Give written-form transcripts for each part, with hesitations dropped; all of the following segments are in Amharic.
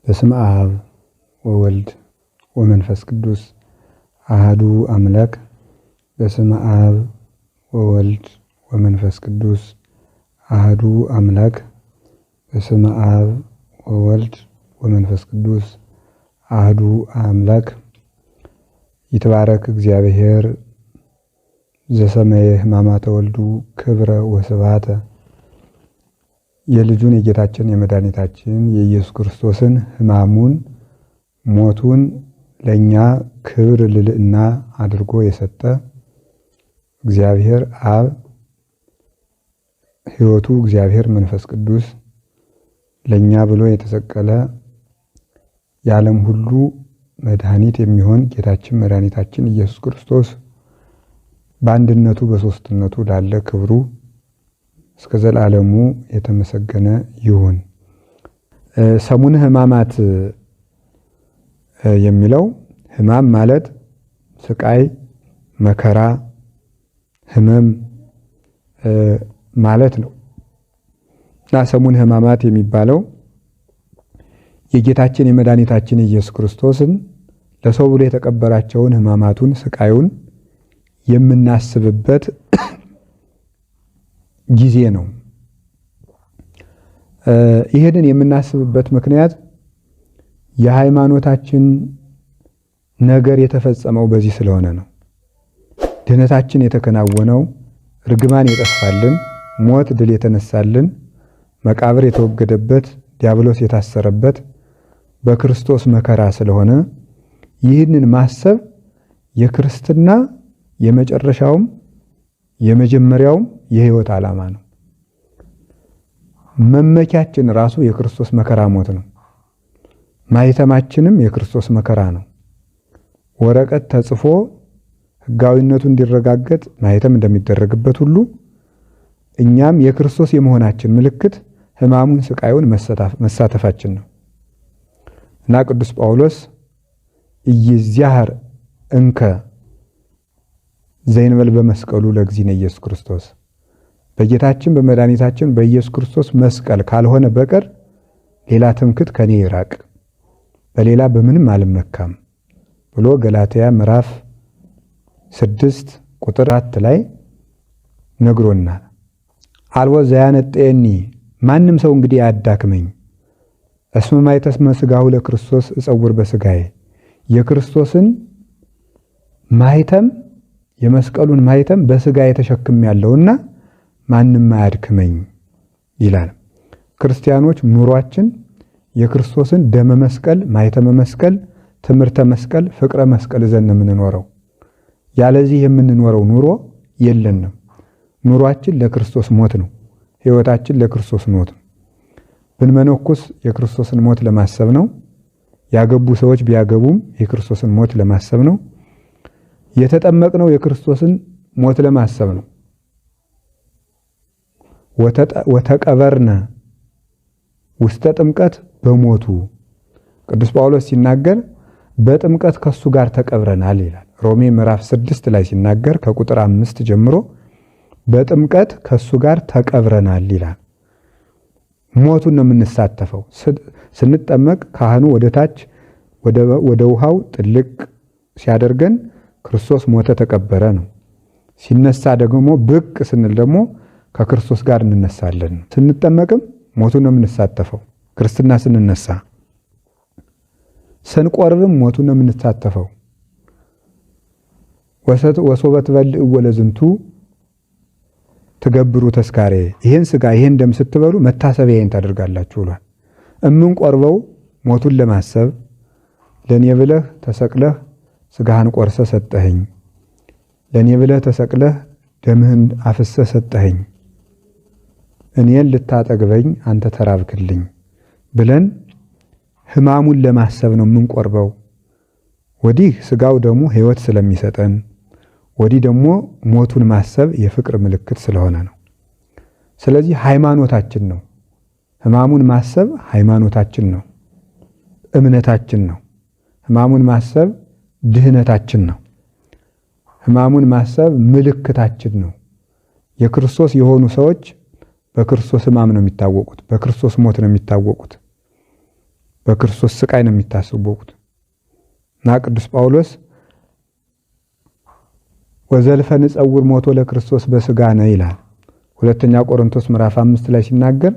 በስመ አብ ወወልድ ወመንፈስ ቅዱስ አሐዱ አምላክ። በስመ አብ ወወልድ ወመንፈስ ቅዱስ አሐዱ አምላክ። በስመ አብ ወወልድ ወመንፈስ ቅዱስ አሐዱ አምላክ። ይትባረክ እግዚአብሔር ዘሰመየ ሕማማተ ወልዱ ክብረ ወስብሐተ። የልጁን የጌታችን የመድኃኒታችን የኢየሱስ ክርስቶስን ሕማሙን ሞቱን ለኛ ክብር ልዕልና አድርጎ የሰጠ እግዚአብሔር አብ ሕይወቱ እግዚአብሔር መንፈስ ቅዱስ ለኛ ብሎ የተሰቀለ የዓለም ሁሉ መድኃኒት የሚሆን ጌታችን መድኃኒታችን ኢየሱስ ክርስቶስ በአንድነቱ በሦስትነቱ ላለ ክብሩ እስከ ዘላለሙ የተመሰገነ ይሁን። ሰሙነ ሕማማት የሚለው ሕማም ማለት ስቃይ፣ መከራ፣ ሕመም ማለት ነው እና ሰሙነ ሕማማት የሚባለው የጌታችን የመድኃኒታችን ኢየሱስ ክርስቶስን ለሰው ብሎ የተቀበላቸውን ሕማማቱን ስቃዩን የምናስብበት ጊዜ ነው። ይሄንን የምናስብበት ምክንያት የሃይማኖታችን ነገር የተፈጸመው በዚህ ስለሆነ ነው። ድህነታችን የተከናወነው፣ ርግማን የጠፋልን፣ ሞት ድል የተነሳልን፣ መቃብር የተወገደበት፣ ዲያብሎስ የታሰረበት በክርስቶስ መከራ ስለሆነ ይህንን ማሰብ የክርስትና የመጨረሻውም የመጀመሪያውም የሕይወት ዓላማ ነው። መመኪያችን ራሱ የክርስቶስ መከራ ሞት ነው። ማኅተማችንም የክርስቶስ መከራ ነው። ወረቀት ተጽፎ ሕጋዊነቱ እንዲረጋገጥ ማኅተም እንደሚደረግበት ሁሉ እኛም የክርስቶስ የመሆናችን ምልክት ሕማሙን ስቃዩን መሳተፋችን ነው እና ቅዱስ ጳውሎስ ኢይዝያር እንከ ዘይንበል በመስቀሉ ለእግዚእነ ኢየሱስ ክርስቶስ፣ በጌታችን በመድኃኒታችን በኢየሱስ ክርስቶስ መስቀል ካልሆነ በቀር ሌላ ትምክህት ከኔ ይራቅ፣ በሌላ በምንም አልመካም ብሎ ገላትያ ምዕራፍ 6 ቁጥር 4 ላይ ነግሮናል። አልቦ ዘያነጤኒ፣ ማንም ሰው እንግዲህ አያዳክመኝ፣ እስመ ማኅተመ ሥጋሁ ለክርስቶስ እጸውር በሥጋዬ፣ የክርስቶስን ማኅተም የመስቀሉን ማኅተም በሥጋ የተሸክም ያለውና ማንም አያድክመኝ ይላል። ክርስቲያኖች ኑሯችን የክርስቶስን ደመ መስቀል፣ ማኅተመ መስቀል፣ ትምህርተ መስቀል፣ ፍቅረ መስቀል ይዘን ነው የምንኖረው። ያለዚህ የምንኖረው ኑሮ የለንም። ኑሯችን ለክርስቶስ ሞት ነው። ሕይወታችን ለክርስቶስ ሞት ነው። ብንመነኩስ የክርስቶስን ሞት ለማሰብ ነው። ያገቡ ሰዎች ቢያገቡም የክርስቶስን ሞት ለማሰብ ነው። የተጠመቅነው የክርስቶስን ሞት ለማሰብ ነው። ወተቀበርነ ውስተ ጥምቀት በሞቱ፣ ቅዱስ ጳውሎስ ሲናገር በጥምቀት ከሱ ጋር ተቀብረናል ይላል። ሮሜ ምዕራፍ 6 ላይ ሲናገር ከቁጥር 5 ጀምሮ በጥምቀት ከሱ ጋር ተቀብረናል ይላል። ሞቱን ነው የምንሳተፈው። ስንጠመቅ ካህኑ ወደ ታች ወደ ውሃው ጥልቅ ሲያደርገን ክርስቶስ ሞተ ተቀበረ ነው። ሲነሳ ደግሞ ብቅ ስንል ደግሞ ከክርስቶስ ጋር እንነሳለን። ስንጠመቅም ሞቱን ነው የምንሳተፈው። ክርስትና ስንነሳ፣ ስንቆርብም ሞቱን ነው የምንሳተፈው። ወሶበ ትበልዕ ወለዝንቱ ትገብሩ ተስካሬ፣ ይሄን ስጋ ይሄን ደም ስትበሉ መታሰቢያዬን ታደርጋላችሁ ብሏል። እምንቆርበው ሞቱን ለማሰብ ለኔ ብለህ ተሰቅለህ ስጋህን ቆርሰ ሰጠኸኝ፣ ለኔ ብለህ ተሰቅለህ ደምህን አፍሰ ሰጠኸኝ፣ እኔን ልታጠግበኝ አንተ ተራብክልኝ ብለን ሕማሙን ለማሰብ ነው የምንቆርበው። ወዲህ ስጋው ደግሞ ሕይወት ስለሚሰጠን፣ ወዲህ ደግሞ ሞቱን ማሰብ የፍቅር ምልክት ስለሆነ ነው። ስለዚህ ሃይማኖታችን ነው። ሕማሙን ማሰብ ሃይማኖታችን ነው፣ እምነታችን ነው። ሕማሙን ማሰብ ድህነታችን ነው። ሕማሙን ማሰብ ምልክታችን ነው። የክርስቶስ የሆኑ ሰዎች በክርስቶስ ሕማም ነው የሚታወቁት፣ በክርስቶስ ሞት ነው የሚታወቁት። በክርስቶስ ስቃይ ነው የሚታሰቡት። እና ቅዱስ ጳውሎስ ወዘልፈ ንጸውር ሞቶ ለክርስቶስ በስጋነ ይላል። ሁለተኛ ቆሮንቶስ ምዕራፍ 5 ላይ ሲናገር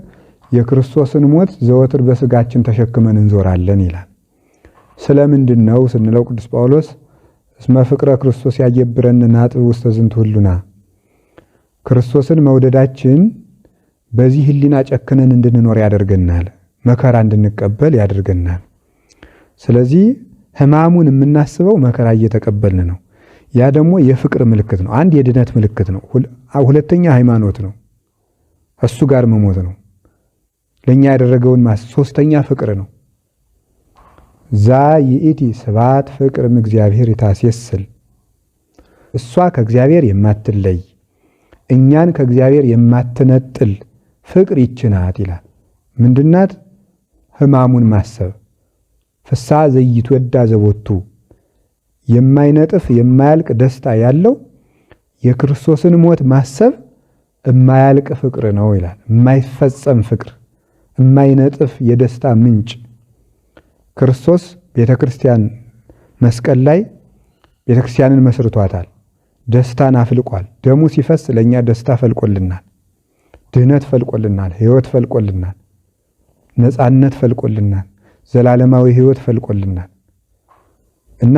የክርስቶስን ሞት ዘወትር በስጋችን ተሸክመን እንዞራለን ይላል። ስለምንድን ነው ስንለው ቅዱስ ጳውሎስ እስመ ፍቅረ ክርስቶስ ያየብረን ናጥብ ውስተ ዝንቱ ህሉና፣ ክርስቶስን መውደዳችን በዚህ ህሊና ጨክነን እንድንኖር ያደርገናል፣ መከራ እንድንቀበል ያደርገናል። ስለዚህ ሕማሙን የምናስበው መከራ እየተቀበልን ነው። ያ ደግሞ የፍቅር ምልክት ነው። አንድ የድነት ምልክት ነው። ሁለተኛ ሃይማኖት ነው። እሱ ጋር መሞት ነው። ለኛ ያደረገውን ሶስተኛ ፍቅር ነው። ዛ ይእቲ ስብሐት ፍቅር እግዚአብሔር ይታስየስል፣ እሷ ከእግዚአብሔር የማትለይ እኛን ከእግዚአብሔር የማትነጥል ፍቅር ይችናት ይላል። ምንድናት? ሕማሙን ማሰብ። ፍስሐ ዘይትወዳ ዘቦቱ፣ የማይነጥፍ የማያልቅ ደስታ ያለው የክርስቶስን ሞት ማሰብ የማያልቅ ፍቅር ነው ይላል። የማይፈጸም ፍቅር፣ የማይነጥፍ የደስታ ምንጭ። ክርስቶስ ቤተክርስቲያን መስቀል ላይ ቤተክርስቲያንን መስርቷታል። ደስታን አፍልቋል። ደሙ ሲፈስ ለኛ ደስታ ፈልቆልናል፣ ድህነት ፈልቆልናል፣ ሕይወት ፈልቆልናል፣ ነፃነት ፈልቆልናል፣ ዘላለማዊ ሕይወት ፈልቆልናል። እና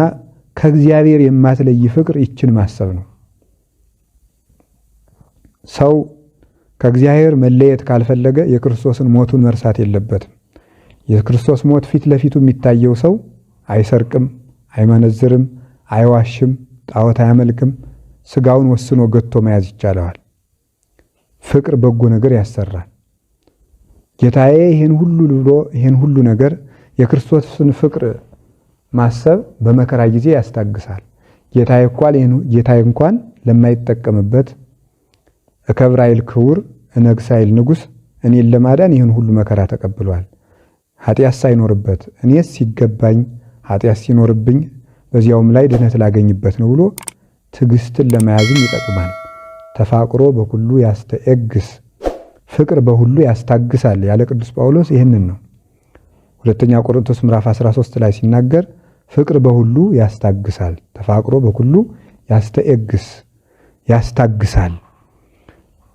ከእግዚአብሔር የማትለይ ፍቅር ይችን ማሰብ ነው። ሰው ከእግዚአብሔር መለየት ካልፈለገ የክርስቶስን ሞቱን መርሳት የለበትም። የክርስቶስ ሞት ፊት ለፊቱ የሚታየው ሰው አይሰርቅም፣ አይመነዝርም፣ አይዋሽም፣ ጣዖት አያመልክም። ስጋውን ወስኖ ገቶ መያዝ ይቻለዋል። ፍቅር በጎ ነገር ያሰራል። ጌታዬ ይሄን ሁሉ ብሎ ይሄን ሁሉ ነገር የክርስቶስን ፍቅር ማሰብ በመከራ ጊዜ ያስታግሳል። ጌታዬ እንኳን ለማይጠቀምበት እከብር አይል ክቡር እነግስ አይል ንጉሥ እኔን ለማዳን ይህን ሁሉ መከራ ተቀብሏል። ኃጢአት ሳይኖርበት እኔስ ሲገባኝ ኃጢአት ሲኖርብኝ በዚያውም ላይ ድነት ላገኝበት ነው ብሎ ትዕግስትን ለመያዝም ይጠቅማል። ተፋቅሮ በሁሉ ያስተኤግስ፣ ፍቅር በሁሉ ያስታግሳል ያለ ቅዱስ ጳውሎስ ይህንን ነው። ሁለተኛ ቆሮንቶስ ምዕራፍ 13 ላይ ሲናገር ፍቅር በሁሉ ያስታግሳል፣ ተፋቅሮ በሁሉ ያስተኤግስ፣ ያስታግሳል።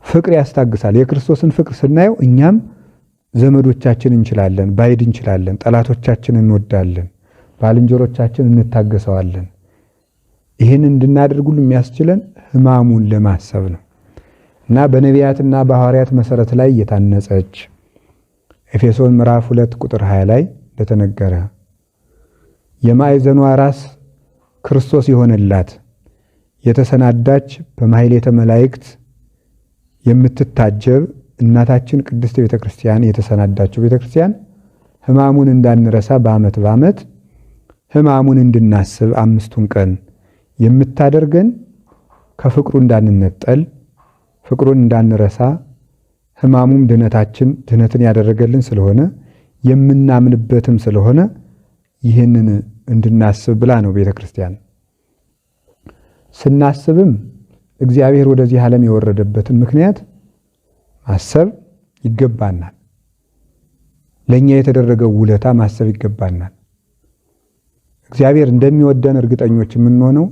ፍቅር ያስታግሳል። የክርስቶስን ፍቅር ስናየው እኛም ዘመዶቻችን እንችላለን፣ ባይድ እንችላለን፣ ጠላቶቻችን እንወዳለን፣ ባልንጀሮቻችን እንታገሰዋለን። ይህን እንድናደርግ ሁሉ የሚያስችለን ሕማሙን ለማሰብ ነው እና በነቢያትና በሐዋርያት መሰረት ላይ የታነጸች ኤፌሶን ምዕራፍ 2 ቁጥር 20 ላይ እንደተነገረ የማዕዘኗ ራስ ክርስቶስ የሆነላት የተሰናዳች በማሕሌተ መላእክት የምትታጀብ እናታችን ቅድስት ቤተክርስቲያን የተሰናዳችው ቤተክርስቲያን ሕማሙን እንዳንረሳ በዓመት በዓመት ሕማሙን እንድናስብ 5ቱን ቀን የምታደርገን ከፍቅሩ እንዳንነጠል ፍቅሩን እንዳንረሳ ሕማሙም ድህነትን ያደረገልን ስለሆነ የምናምንበትም ስለሆነ ይህንን እንድናስብ ብላ ነው ቤተክርስቲያን። ስናስብም እግዚአብሔር ወደዚህ ዓለም የወረደበትን ምክንያት ማሰብ ይገባናል። ለኛ የተደረገው ውለታ ማሰብ ይገባናል። እግዚአብሔር እንደሚወደን እርግጠኞች የምንሆነው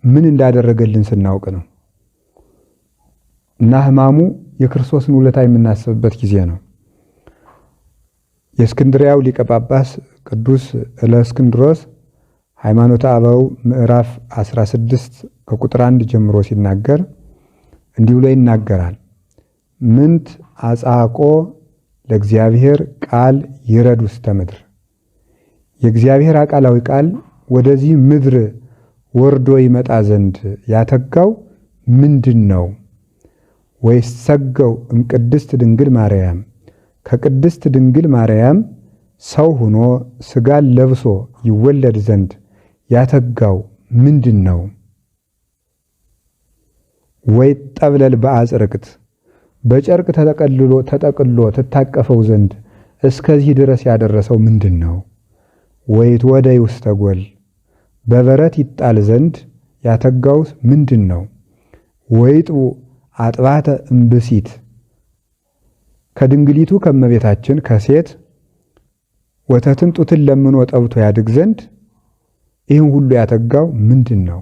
ምን እንዳደረገልን ስናውቅ ነው እና ሕማሙ የክርስቶስን ውለታ የምናስብበት ጊዜ ነው። የእስክንድርያው ሊቀ ጳጳስ ቅዱስ እለእስክንድሮስ ሃይማኖተ አበው ምዕራፍ 16 ከቁጥር 1 ጀምሮ ሲናገር እንዲህ ብሎ ይናገራል። ምንት አጻቆ ለእግዚአብሔር ቃል ይረድ ውስተ ምድር፣ የእግዚአብሔር አቃላዊ ቃል ወደዚህ ምድር ወርዶ ይመጣ ዘንድ ያተጋው ምንድን ነው? ወይሰገው እምቅድስት ድንግል ማርያም፣ ከቅድስት ድንግል ማርያም ሰው ሆኖ ሥጋን ለብሶ ይወለድ ዘንድ ያተጋው ምንድን ነው? ወይ ጠብለል በአጽርቅት፣ በጨርቅ ተጠቅልሎ ትታቀፈው ዘንድ እስከዚህ ድረስ ያደረሰው ምንድን ነው? ወይት ወደይ ውስተ ጎል፣ በበረት ይጣል ዘንድ ያተጋውስ ምንድን ነው? ወይጥቡ አጥባተ እምብሲት፣ ከድንግሊቱ ከመቤታችን ከሴት ወተትን ጡትን ለምኖ ጠብቶ ያድግ ዘንድ ይህን ሁሉ ያተጋው ምንድን ነው?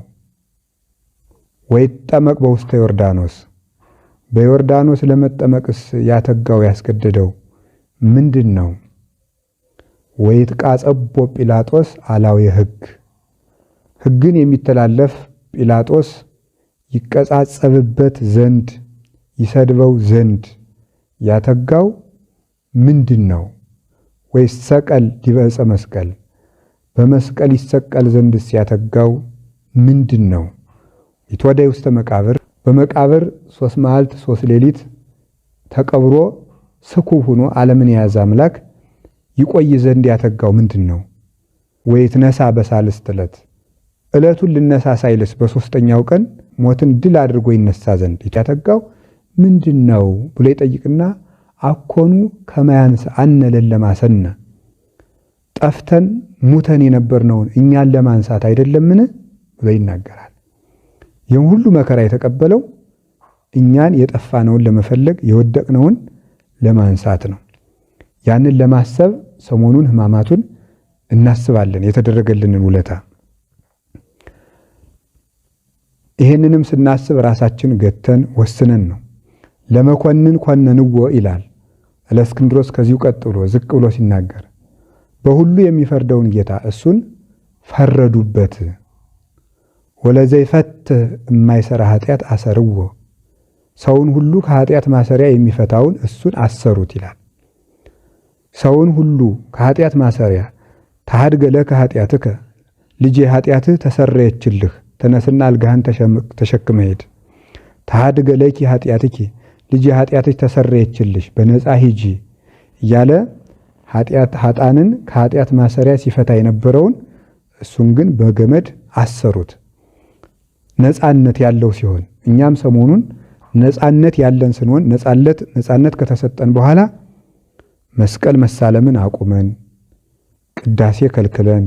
ወይጠመቅ በውስተ ዮርዳኖስ በዮርዳኖስ ለመጠመቅስ ያተጋው ያስገደደው ምንድን ነው? ወይትቃጸቦ ጲላጦስ አላዊ ሕግን የሚተላለፍ ጲላጦስ ይቀጻጸብበት ዘንድ ይሰድበው ዘንድ ያተጋው ምንድን ነው? ወይስ ሰቀል ዲበ ዕፀ መስቀል በመስቀል ይሰቀል ዘንድስ ያተጋው ምንድን ነው? ይትወደይ ውስተ መቃብር በመቃብር 3 መዓልት 3 ሌሊት ተቀብሮ ስኩብ ሆኖ ዓለምን የያዘ አምላክ ይቆይ ዘንድ ያተጋው ምንድን ነው? ወይትነሳ በሳልስት ዕለቱን ልነሳ ሳይልስ በ3ኛው ቀን ሞትን ድል አድርጎ ይነሳ ዘንድ ያተጋው ምንድን ነው ብሎ ይጠይቅና አኮኑ ከመያንስ አነ ለለማሰነ ጠፍተን ሙተን የነበርነውን እኛን ለማንሳት አይደለምን ብሎ ይናገራል። ይህን ሁሉ መከራ የተቀበለው እኛን የጠፋነውን ለመፈለግ የወደቅነውን ለማንሳት ነው። ያንን ለማሰብ ሰሞኑን ሕማማቱን እናስባለን፣ የተደረገልንን ውለታ። ይሄንንም ስናስብ ራሳችን ገተን ወስነን ነው። ለመኮንን ኮነንዎ ይላል እለእስክንድሮስ ከዚሁ ቀጥሎ ዝቅ ብሎ ሲናገር በሁሉ የሚፈርደውን ጌታ እሱን ፈረዱበት። ወለዘይፈትህ የማይሰራ ኃጢአት አሰርዎ ሰውን ሁሉ ከኃጢአት ማሰሪያ የሚፈታውን እሱን አሰሩት ይላል። ሰውን ሁሉ ከኃጢአት ማሰሪያ ታድገ ለከ ኃጢአትከ ልጄ ኃጢአትህ ተሰረየችልህ ተነስና አልጋህን ተሸክመ ሄድ። ታድገ ለኪ ኃጢአትኪ ልጄ ኃጢአትሽ ተሰረየችልሽ በነፃ ሂጂ እያለ ኃጣንን ከኃጢአት ማሰሪያ ሲፈታ የነበረውን እሱን ግን በገመድ አሰሩት። ነፃነት ያለው ሲሆን እኛም ሰሞኑን ነፃነት ያለን ስንሆን ነፃነት ከተሰጠን በኋላ መስቀል መሳለምን አቁመን ቅዳሴ ከልክለን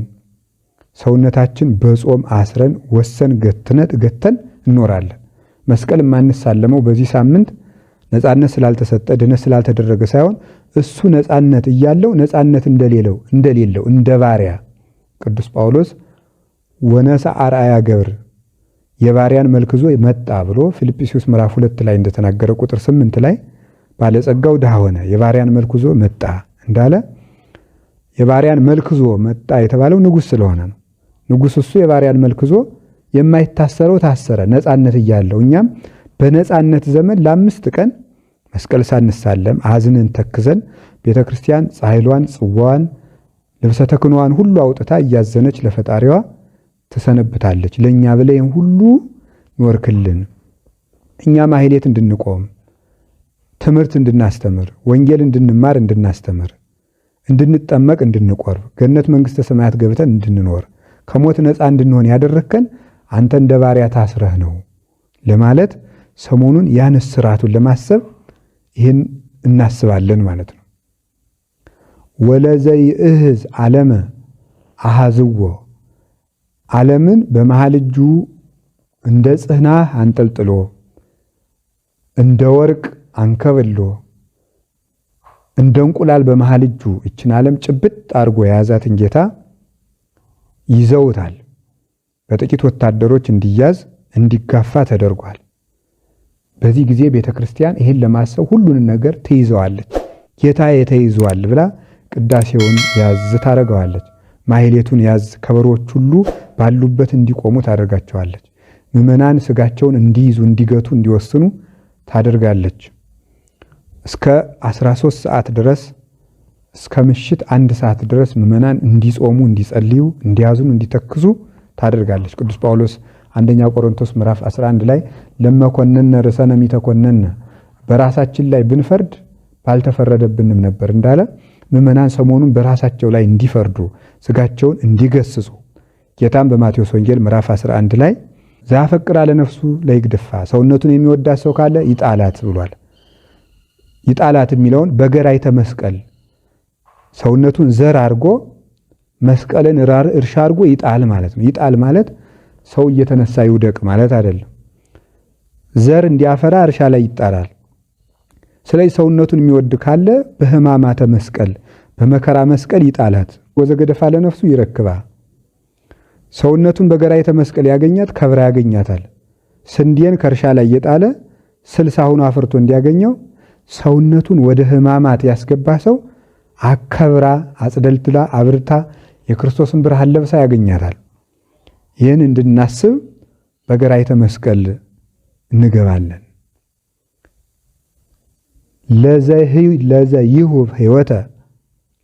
ሰውነታችን በጾም አስረን ወሰን ገተን እንኖራለን። መስቀል የማንሳለመው በዚህ ሳምንት ነፃነት ስላልተሰጠ ድነት ስላልተደረገ ሳይሆን እሱ ነፃነት እያለው ነፃነት እንደሌለው እንደ ባሪያ ቅዱስ ጳውሎስ ወነሳ አርአያ ገብር የባሪያን መልክ ይዞ መጣ ብሎ ፊልጵስዩስ ምዕራፍ 2 ላይ እንደተናገረ ቁጥር 8 ላይ ባለጸጋው ድሃ ሆነ የባሪያን መልክ ይዞ መጣ እንዳለ የባሪያን መልክ ይዞ መጣ የተባለው ንጉሥ ስለሆነ ነው። ንጉሥ እሱ የባሪያን መልክ ይዞ የማይታሰረው ታሰረ ነፃነት እያለው እኛም በነፃነት ዘመን ለ5 ቀን መስቀል ሳንሳለም አዝነን ተክዘን ቤተክርስቲያን ጻይሏን ጽዋዋን ልብሰ ተክህኖዋን ሁሉ አውጥታ እያዘነች ለፈጣሪዋ ትሰነብታለች። ለኛ ብለን ሁሉ ኖርክልን። እኛ ማህሌት እንድንቆም ትምህርት እንድናስተምር ወንጌል እንድንማር እንድናስተምር እንድንጠመቅ እንድንቆርብ ገነት መንግስተ ሰማያት ገብተን እንድንኖር ከሞት ነፃ እንድንሆን ያደረከን አንተ እንደ ባሪያ ታስረህ ነው ለማለት ሰሞኑን ያን እስራቱን ለማሰብ ይህን እናስባለን ማለት ነው። ወለዘይ እህዝ ዓለመ አሃዝዎ ዓለምን በመሃል እጁ እንደ ጽህና አንጠልጥሎ እንደ ወርቅ አንከብሎ እንደ እንቁላል በመሃል እጁ እችን ዓለም ጭብጥ አድርጎ የያዛትን ጌታ ይዘውታል። በጥቂት ወታደሮች እንዲያዝ እንዲጋፋ ተደርጓል። በዚህ ጊዜ ቤተክርስቲያን ይሄን ለማሰብ ሁሉንም ነገር ትይዘዋለች። ጌታዬ ተይዟል ብላ ቅዳሴውን ያዝ ታደርገዋለች። ማህሌቱን ያዝ ከበሮች ሁሉ ባሉበት እንዲቆሙ ታደርጋቸዋለች። ምዕመናን ስጋቸውን እንዲይዙ እንዲገቱ እንዲወስኑ ታደርጋለች። እስከ 13 ሰዓት ድረስ እስከ ምሽት 1 ሰዓት ድረስ ምዕመናን እንዲጾሙ እንዲጸልዩ እንዲያዙን እንዲተክዙ ታደርጋለች። ቅዱስ ጳውሎስ አንደኛ ቆሮንቶስ ምዕራፍ 11 ላይ ለመኮነነ ርዕሰነ ሚተኮነነ በራሳችን ላይ ብንፈርድ ባልተፈረደብንም ነበር እንዳለ ምዕመናን ሰሞኑን በራሳቸው ላይ እንዲፈርዱ ስጋቸውን እንዲገስጹ ጌታም በማቴዎስ ወንጌል ምዕራፍ 11 ላይ ዘአፈቅራ ለነፍሱ ለይግድፋ ሰውነቱን የሚወዳት ሰው ካለ ይጣላት ብሏል። ይጣላት የሚለውን በገራይተ መስቀል ሰውነቱን ዘር አድርጎ መስቀልን እርሻ አድርጎ ይጣል ማለት ነው። ይጣል ማለት ሰው እየተነሳ ይውደቅ ማለት አይደለም። ዘር እንዲያፈራ እርሻ ላይ ይጣላል። ስለዚህ ሰውነቱን የሚወድ ካለ በሕማማተ መስቀል በመከራ መስቀል ይጣላት ወዘገደፋ ለነፍሱ ይረክባ። ሰውነቱን በገራይተ መስቀል ያገኛት ከብራ ያገኛታል። ስንዴን ከእርሻ ላይ የጣለ 60 ሆኖ አፍርቶ እንዲያገኘው ሰውነቱን ወደ ሕማማት ያስገባ ሰው አከብራ አጽደልትላ አብርታ የክርስቶስን ብርሃን ለብሳ ያገኛታል። ይህን እንድናስብ በገራይተ መስቀል እንገባለን። ለዘ ይሁብ ሕይወተ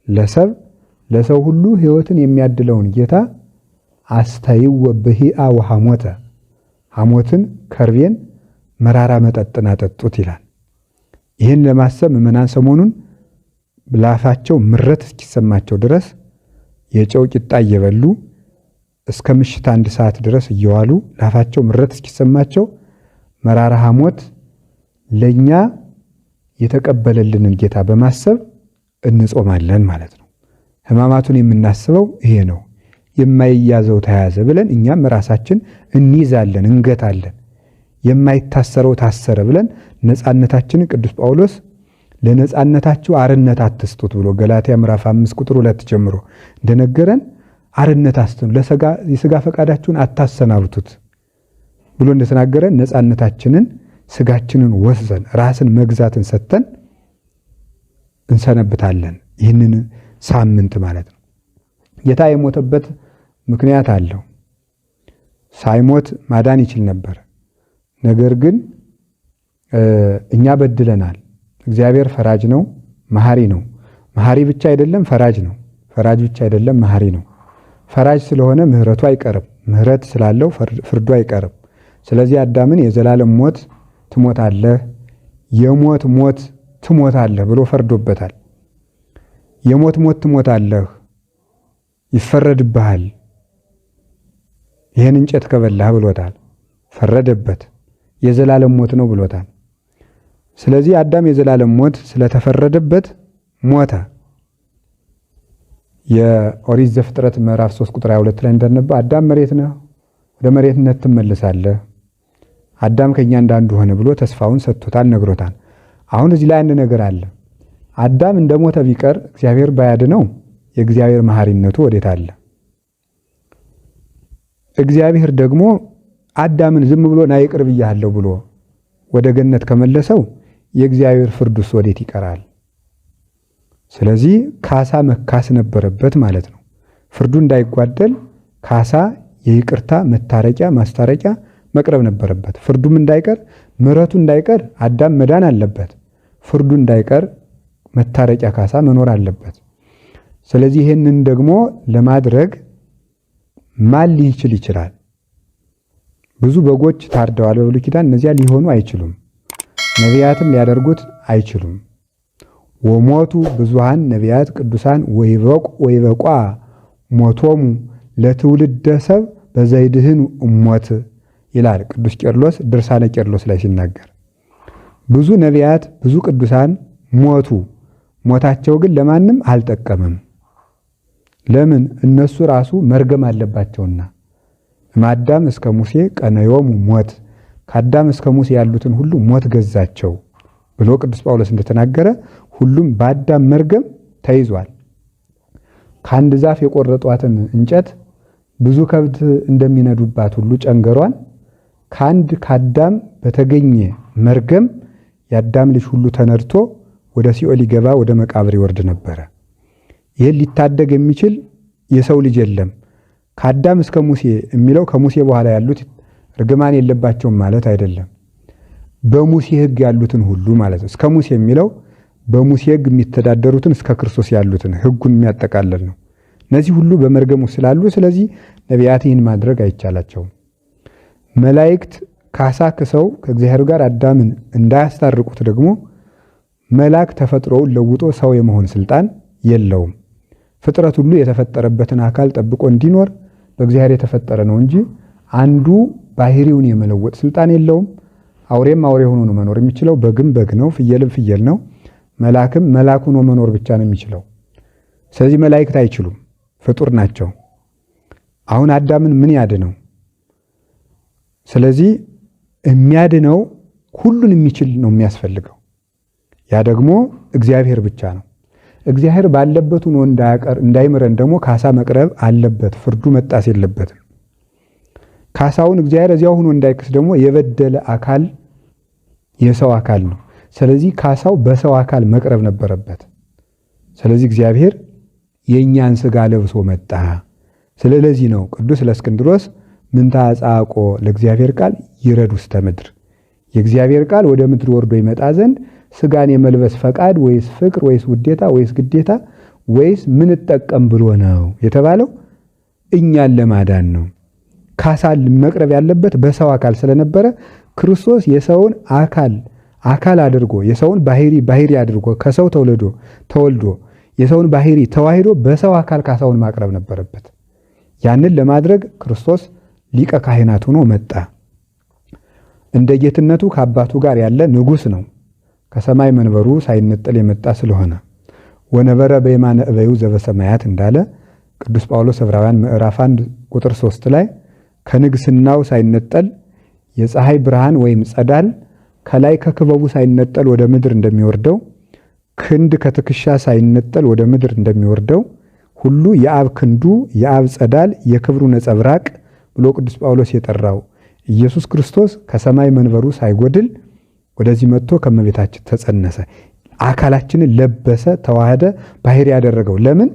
ለሰብ ለሰው ሁሉ ሕይወትን የሚያድለውን ጌታ አስተይወ ብሂአ ወሐሞተ ሐሞትን ከርቤን መራራ መጠጥን አጠጡት ይላል። ይህን ለማሰብ ምዕመናን ሰሞኑን ላፋቸው ምረት እስኪሰማቸው ድረስ የጨው ቂጣ እየበሉ እስከ ምሽት 1 ሰዓት ድረስ እየዋሉ ላፋቸው ምረት እስኪሰማቸው መራራ ሐሞት ለኛ የተቀበለልንን ጌታ በማሰብ እንጾማለን ማለት ነው። ሕማማቱን የምናስበው ይሄ ነው። የማይያዘው ተያዘ ብለን እኛም ራሳችን እንይዛለን፣ እንገታለን። የማይታሰረው ታሰረ ብለን ነፃነታችንን ቅዱስ ጳውሎስ ለነፃነታችሁ አርነት አትስጡት ብሎ ገላትያ ምዕራፍ 5 ቁጥር 2 ጀምሮ እንደነገረን አርነት አትስጡ፣ የሥጋ ፈቃዳችሁን አታሰናብቱት ብሎ እንደተናገረን ነፃነታችንን ስጋችንን ወስዘን ራስን መግዛትን ሰጥተን እንሰነብታለን። ይህንን ሳምንት ማለት ነው። ጌታ የሞተበት ምክንያት አለው። ሳይሞት ማዳን ይችል ነበር። ነገር ግን እኛ በድለናል። እግዚአብሔር ፈራጅ ነው፣ መሐሪ ነው። መሐሪ ብቻ አይደለም ፈራጅ ነው። ፈራጅ ብቻ አይደለም መሐሪ ነው። ፈራጅ ስለሆነ ምሕረቱ አይቀርም፣ ምሕረት ስላለው ፍርዱ አይቀርም። ስለዚህ አዳምን የዘላለም ሞት ትሞታለህ፣ የሞት ሞት ትሞታለህ ብሎ ፈርዶበታል። የሞት ሞት ትሞታለህ፣ ይፈረድብሃል፣ ይህን እንጨት ከበላህ ብሎታል። ፈረደበት። የዘላለም ሞት ነው ብሎታል። ስለዚህ አዳም የዘላለም ሞት ስለተፈረደበት ሞተ። የኦሪት ዘፍጥረት ምዕራፍ 3 ቁጥር 22 ላይ እንደነበ አዳም መሬት ነህ፣ ወደ መሬትነት ትመለሳለህ፣ አዳም ከኛ እንዳንዱ ሆነ ብሎ ተስፋውን ሰጥቶታል፣ ነግሮታል። አሁን እዚህ ላይ አንድ ነገር አለ። አዳም እንደሞተ ቢቀር እግዚአብሔር ባያድነው የእግዚአብሔር መሐሪነቱ ወዴት አለ? እግዚአብሔር ደግሞ አዳምን ዝም ብሎ ና ይቅር ብያለሁ ብሎ ወደ ገነት ከመለሰው የእግዚአብሔር ፍርዱስ ወዴት ይቀራል? ስለዚህ ካሳ መካስ ነበረበት ማለት ነው። ፍርዱ እንዳይጓደል ካሳ፣ የይቅርታ መታረቂያ፣ ማስታረቂያ መቅረብ ነበረበት። ፍርዱም እንዳይቀር፣ ምሕረቱ እንዳይቀር አዳም መዳን አለበት። ፍርዱ እንዳይቀር መታረቂያ ካሳ መኖር አለበት። ስለዚህ ይህንን ደግሞ ለማድረግ ማን ሊችል ይችላል? ብዙ በጎች ታርደዋል በብሉይ ኪዳን። እነዚያ ሊሆኑ አይችሉም። ነቢያትም ሊያደርጉት አይችሉም። ወሞቱ ብዙሃን ነቢያት ቅዱሳን ወይበቋ ሞቶሙ ለትውልደ ሰብ በዘይድህን ሞት ይላል ቅዱስ ቄርሎስ ድርሳነ ቄርሎስ ላይ ሲናገር። ብዙ ነቢያት ብዙ ቅዱሳን ሞቱ። ሞታቸው ግን ለማንም አልጠቀመም። ለምን? እነሱ ራሱ መርገም አለባቸውና። ከአዳም እስከ ሙሴ ቀነዮሙ ሞት፣ ከአዳም እስከ ሙሴ ያሉትን ሁሉ ሞት ገዛቸው ብሎ ቅዱስ ጳውሎስ እንደተናገረ ሁሉም በአዳም መርገም ተይዟል። ከአንድ ዛፍ የቆረጧትን እንጨት ብዙ ከብት እንደሚነዱባት ሁሉ ጨንገሯን ከአዳም በተገኘ መርገም የአዳም ልጅ ሁሉ ተነድቶ ወደ ሲኦል ይገባ፣ ወደ መቃብር ይወርድ ነበረ። ይህን ሊታደግ የሚችል የሰው ልጅ የለም። ከአዳም እስከ ሙሴ የሚለው ከሙሴ በኋላ ያሉት እርግማን የለባቸውም ማለት አይደለም። በሙሴ ሕግ ያሉትን ሁሉ ማለት ነው። እስከ ሙሴ የሚለው በሙሴ ሕግ የሚተዳደሩትን እስከ ክርስቶስ ያሉትን ሕጉን የሚያጠቃልል ነው። እነዚህ ሁሉ በመርገሙ ስላሉ፣ ስለዚህ ነቢያት ይህን ማድረግ አይቻላቸውም። መላእክት ካሳ ክሰው ከእግዚአብሔር ጋር አዳምን እንዳያስታርቁት ደግሞ መልአክ ተፈጥሮውን ለውጦ ሰው የመሆን ስልጣን የለውም። ፍጥረት ሁሉ የተፈጠረበትን አካል ጠብቆ እንዲኖር በእግዚአብሔር የተፈጠረ ነው እንጂ አንዱ ባህሪውን የመለወጥ ስልጣን የለውም። አውሬም አውሬ ሆኖ ነው መኖር የሚችለው። በግም በግ ነው፣ ፍየልም ፍየል ነው። መልአክም መልአክ ሆኖ መኖር ብቻ ነው የሚችለው። ስለዚህ መላእክት አይችሉም፣ ፍጡር ናቸው። አሁን አዳምን ምን ያድነው? ስለዚህ የሚያድነው ሁሉን የሚችል ነው የሚያስፈልገው። ያ ደግሞ እግዚአብሔር ብቻ ነው። እግዚአብሔር ባለበት ሆኖ እንዳይምረን ደግሞ ካሳ መቅረብ አለበት። ፍርዱ መጣስ የለበትም። ካሳውን እግዚአብሔር እዚያው ሆኖ እንዳይክስ ደግሞ የበደለ አካል የሰው አካል ነው። ስለዚህ ካሳው በሰው አካል መቅረብ ነበረበት። ስለዚህ እግዚአብሔር የእኛን ሥጋ ለብሶ መጣ። ስለዚህ ነው ቅዱስ ለእስክንድሮስ ምንታ ጻቆ ለእግዚአብሔር ቃል ይረድ ውስተ ምድር፣ የእግዚአብሔር ቃል ወደ ምድር ወርዶ ይመጣ ዘንድ ሥጋን የመልበስ ፈቃድ ወይስ ፍቅር ወይስ ውዴታ ወይስ ግዴታ ወይስ ምን ጠቀም ብሎ ነው የተባለው? እኛን ለማዳን ነው። ካሳ መቅረብ ያለበት በሰው አካል ስለነበረ ክርስቶስ የሰውን አካል አድርጎ የሰውን ባህሪ አድርጎ ከሰው ተወልዶ የሰውን ባህሪ ተዋሂዶ በሰው አካል ካሳውን ማቅረብ ነበረበት። ያንን ለማድረግ ክርስቶስ ሊቀ ካህናት ሆኖ መጣ። እንደ ጌትነቱ ከአባቱ ጋር ያለ ንጉሥ ነው። ከሰማይ መንበሩ ሳይነጠል የመጣ ስለሆነ ወነበረ በየማነ እበዩ ዘበሰማያት እንዳለ ቅዱስ ጳውሎስ ዕብራውያን ምዕራፍ 1 ቁጥር 3 ላይ ከንግስናው ሳይነጠል የፀሐይ ብርሃን ወይም ጸዳል ከላይ ከክበቡ ሳይነጠል ወደ ምድር እንደሚወርደው ክንድ ከትከሻ ሳይነጠል ወደ ምድር እንደሚወርደው ሁሉ የአብ ክንዱ የአብ ጸዳል የክብሩ ነጸብራቅ ብሎ ቅዱስ ጳውሎስ የጠራው ኢየሱስ ክርስቶስ ከሰማይ መንበሩ ሳይጎድል ወደዚህ መጥቶ ከመቤታችን ተጸነሰ። አካላችንን ለበሰ፣ ተዋህደ፣ ባህሪ ያደረገው። ለምን?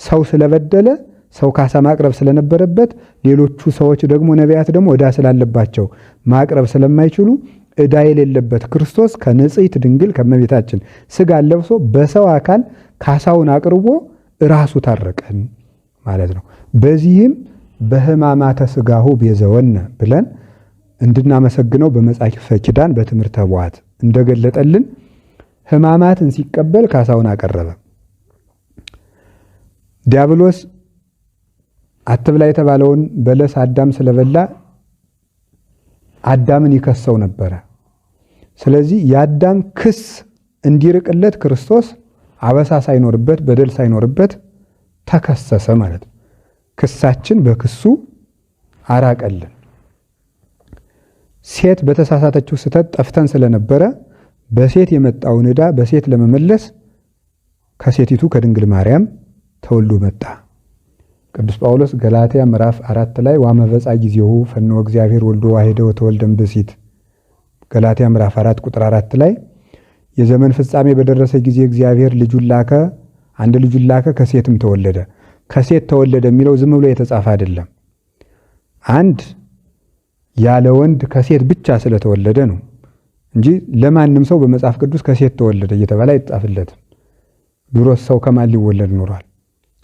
ሰው ስለበደለ ሰው ካሳ ማቅረብ ስለነበረበት፣ ሌሎቹ ሰዎች ደግሞ ነቢያት ደግሞ ዕዳ ስላለባቸው ማቅረብ ስለማይችሉ ዕዳ የሌለበት ክርስቶስ ከንጽሕት ድንግል ከመቤታችን ሥጋ ለብሶ በሰው አካል ካሳውን አቅርቦ ራሱ ታረቀን ማለት ነው። በዚህም በሕማማተ ሥጋሁ ቤዘወነ ብለን እንድናመሰግነው በመጻሕፍተ ኪዳን በትምህርተ ኅቡዓት እንደገለጠልን ሕማማትን ሲቀበል ካሳውን አቀረበ። ዲያብሎስ አትብላ የተባለውን በለስ አዳም ስለበላ አዳምን ይከሰው ነበረ። ስለዚህ የአዳም ክስ እንዲርቅለት ክርስቶስ አበሳ ሳይኖርበት በደል ሳይኖርበት ተከሰሰ ማለት ነው። ክሳችን በክሱ አራቀልን። ሴት በተሳሳተችው ስህተት ጠፍተን ስለነበረ በሴት የመጣውን ዕዳ በሴት ለመመለስ ከሴቲቱ ከድንግል ማርያም ተወልዶ መጣ። ቅዱስ ጳውሎስ ገላትያ ምዕራፍ 4 ላይ ዋመበጻ ጊዜሁ ፈኖ እግዚአብሔር ወልዶ ዋሕደ ወተወልደም ብእሲት ገላትያ ምዕራፍ 4 ቁጥር 4 ላይ የዘመን ፍጻሜ በደረሰ ጊዜ እግዚአብሔር ልጁን ላከ፣ አንድ ልጁን ላከ፣ ከሴትም ተወለደ። ከሴት ተወለደ የሚለው ዝም ብሎ የተጻፈ አይደለም። አንድ ያለ ወንድ ከሴት ብቻ ስለተወለደ ነው እንጂ ለማንም ሰው በመጽሐፍ ቅዱስ ከሴት ተወለደ እየተባለ አይጻፍለትም። ድሮስ ሰው ከማን ሊወለድ ኖሯል?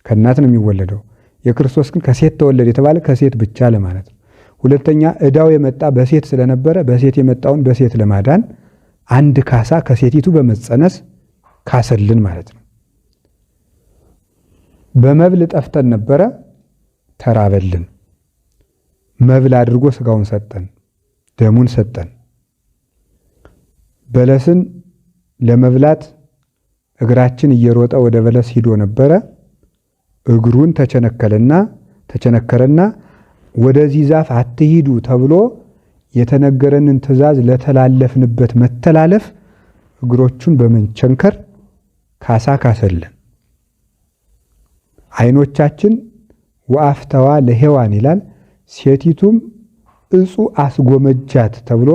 ከእናት ነው የሚወለደው። የክርስቶስ ግን ከሴት ተወለደ የተባለ ከሴት ብቻ ለማለት ነው። ሁለተኛ ዕዳው የመጣ በሴት ስለነበረ በሴት የመጣውን በሴት ለማዳን አንድ ካሳ ከሴቲቱ በመጸነስ ካሰልን ማለት ነው። በመብል ጠፍተን ነበረ፣ ተራበልን። መብል አድርጎ ሥጋውን ሰጠን፣ ደሙን ሰጠን። በለስን ለመብላት እግራችን እየሮጠ ወደ በለስ ሂዶ ነበረ። እግሩን ተቸነከረና ወደዚህ ዛፍ አትሂዱ ተብሎ የተነገረንን ትእዛዝ ለተላለፍንበት መተላለፍ እግሮቹን በመቸንከር ካሳ ካሰልን። ዓይኖቻችን ወአፍተዋ ለሔዋን ይላል። ሴቲቱም እጹ አስጎመጃት ተብሎ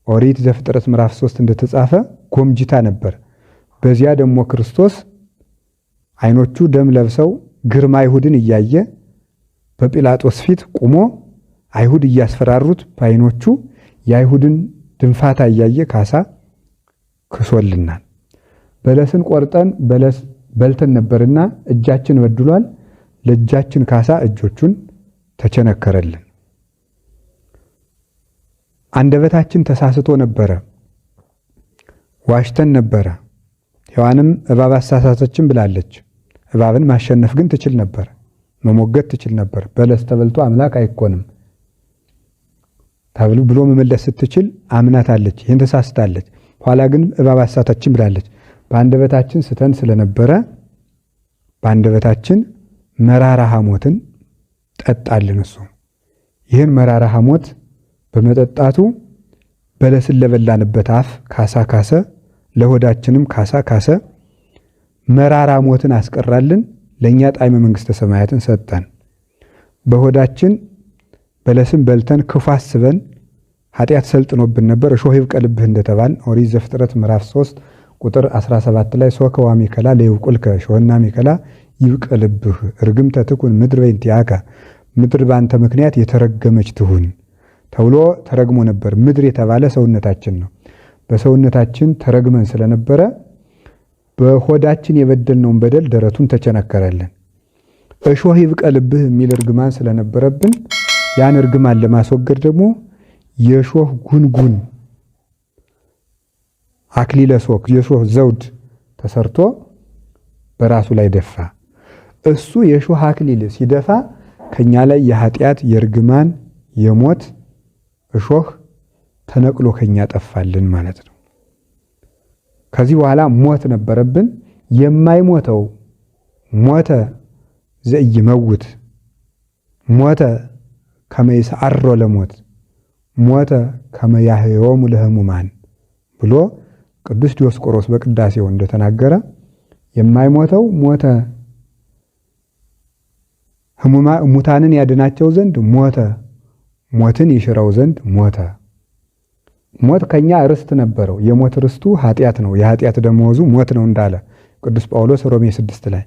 ኦሪት ዘፍጥረት ምዕራፍ 3 እንደተጻፈ ጎምጅታ ነበር። በዚያ ደግሞ ክርስቶስ ዓይኖቹ ደም ለብሰው ግርማ አይሁድን እያየ በጲላጦስ ፊት ቆሞ አይሁድ እያስፈራሩት በዓይኖቹ የአይሁድን ድንፋታ እያየ ካሳ ክሶልናል። በለስን ቆርጠን በለስ በልተን ነበርና እጃችን በድሏል። ለእጃችን ካሳ እጆቹን ተቸነከረልን። አንደበታችን ተሳስቶ ነበረ፣ ዋሽተን ነበረ። ሔዋንም እባብ አሳሳተችን ብላለች። እባብን ማሸነፍ ግን ትችል ነበር፣ መሞገት ትችል ነበር። በለስ ተበልቶ አምላክ አይኮንም ተብሎ ብሎ መመለስ ስትችል አምናታለች። ይህን ተሳስታለች። ኋላ ግን እባብ አሳሳተችን ብላለች። በአንደበታችን ስተን ስለነበረ በአንደበታችን መራራ ሐሞትን ጠጣልን። እሱ ይህን መራራ ሐሞት በመጠጣቱ በለስን ለበላንበት አፍ ካሳ ካሰ፣ ለሆዳችንም ካሳ ካሰ። መራራ ሞትን አስቀራልን፣ ለኛ ጣዕመ መንግሥተ ሰማያትን ሰጠን። በሆዳችን በለስም በልተን ክፉ አስበን ኃጢአት ሰልጥኖብን ነበር። እሾህ ይብቀልብህ እንደተባል ኦሪት ዘፍጥረት ምዕራፍ 3 ቁጥር 17 ላይ ሶከ ወአሜከላ ለይብቁልከ፣ እሾህና አሜከላ ይብቀልብህ፣ ርግምተ ትኩን ምድር በእንቲአከ፣ ምድር ባንተ ምክንያት የተረገመች ትሁን ተብሎ ተረግሞ ነበር። ምድር የተባለ ሰውነታችን ነው። በሰውነታችን ተረግመን ስለነበረ በሆዳችን የበደልነውን በደል ደረቱን ተቸነከረልን። እሾህ ይብቀልብህ የሚል እርግማን ስለነበረብን ያን እርግማን ለማስወገድ ደግሞ የእሾህ ጉንጉን አክሊለ ሦክ የእሾህ ዘውድ ተሰርቶ በራሱ ላይ ደፋ። እሱ የእሾህ አክሊል ሲደፋ ከኛ ላይ የኃጢአት የእርግማን የሞት እሾህ ተነቅሎ ከኛ ጠፋልን ማለት ነው። ከዚህ በኋላ ሞት ነበረብን። የማይሞተው ሞተ ዘኢይመውት ሞተ ከመ ይስዓሮ ለሞት ሞተ ከመ ያሕዮሙ ለሕሙማን ብሎ ቅዱስ ዲዮስቆሮስ በቅዳሴው እንደተናገረ የማይሞተው ሞተ፣ ሙታንን ያድናቸው ዘንድ ሞተ፣ ሞትን ይሽረው ዘንድ ሞተ። ሞት ከኛ ርስት ነበረው። የሞት ርስቱ ኃጢአት ነው፣ የኃጢአት ደመወዙ ሞት ነው እንዳለ ቅዱስ ጳውሎስ ሮሜ 6 ላይ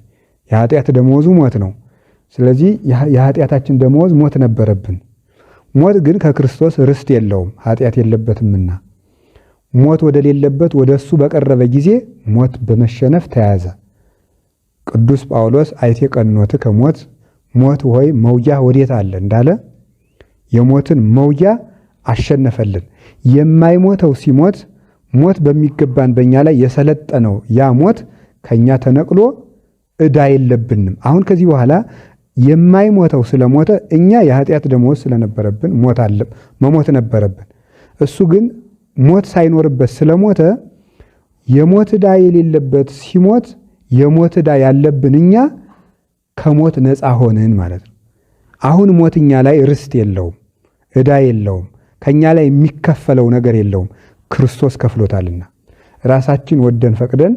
የኃጢአት ደመወዙ ሞት ነው። ስለዚህ የኃጢአታችን ደመወዝ ሞት ነበረብን። ሞት ግን ከክርስቶስ ርስት የለውም፣ ኃጢአት የለበትምና ሞት ወደሌለበት ወደ እሱ በቀረበ ጊዜ ሞት በመሸነፍ ተያዘ። ቅዱስ ጳውሎስ አይቴ ቀኖትከ ሞት፣ ሞት ሆይ መውጊያ ወዴት አለ እንዳለ የሞትን መውጊያ አሸነፈልን። የማይሞተው ሲሞት ሞት በሚገባን በእኛ ላይ የሰለጠነው ያ ሞት ከኛ ተነቅሎ ዕዳ የለብንም። አሁን ከዚህ በኋላ የማይሞተው ስለሞተ እኛ የኃጢአት ደመወዝ ስለነበረብን መሞት ነበረብን። እሱ ግን ሞት ሳይኖርበት ስለሞተ የሞት ዕዳ የሌለበት ሲሞት የሞት ዕዳ ያለብን እኛ ከሞት ነፃ ሆንን ማለት ነው። አሁን ሞት እኛ ላይ ርስት የለውም፣ ዕዳ የለውም፣ ከኛ ላይ የሚከፈለው ነገር የለውም። ክርስቶስ ከፍሎታልና ራሳችን ወደን ፈቅደን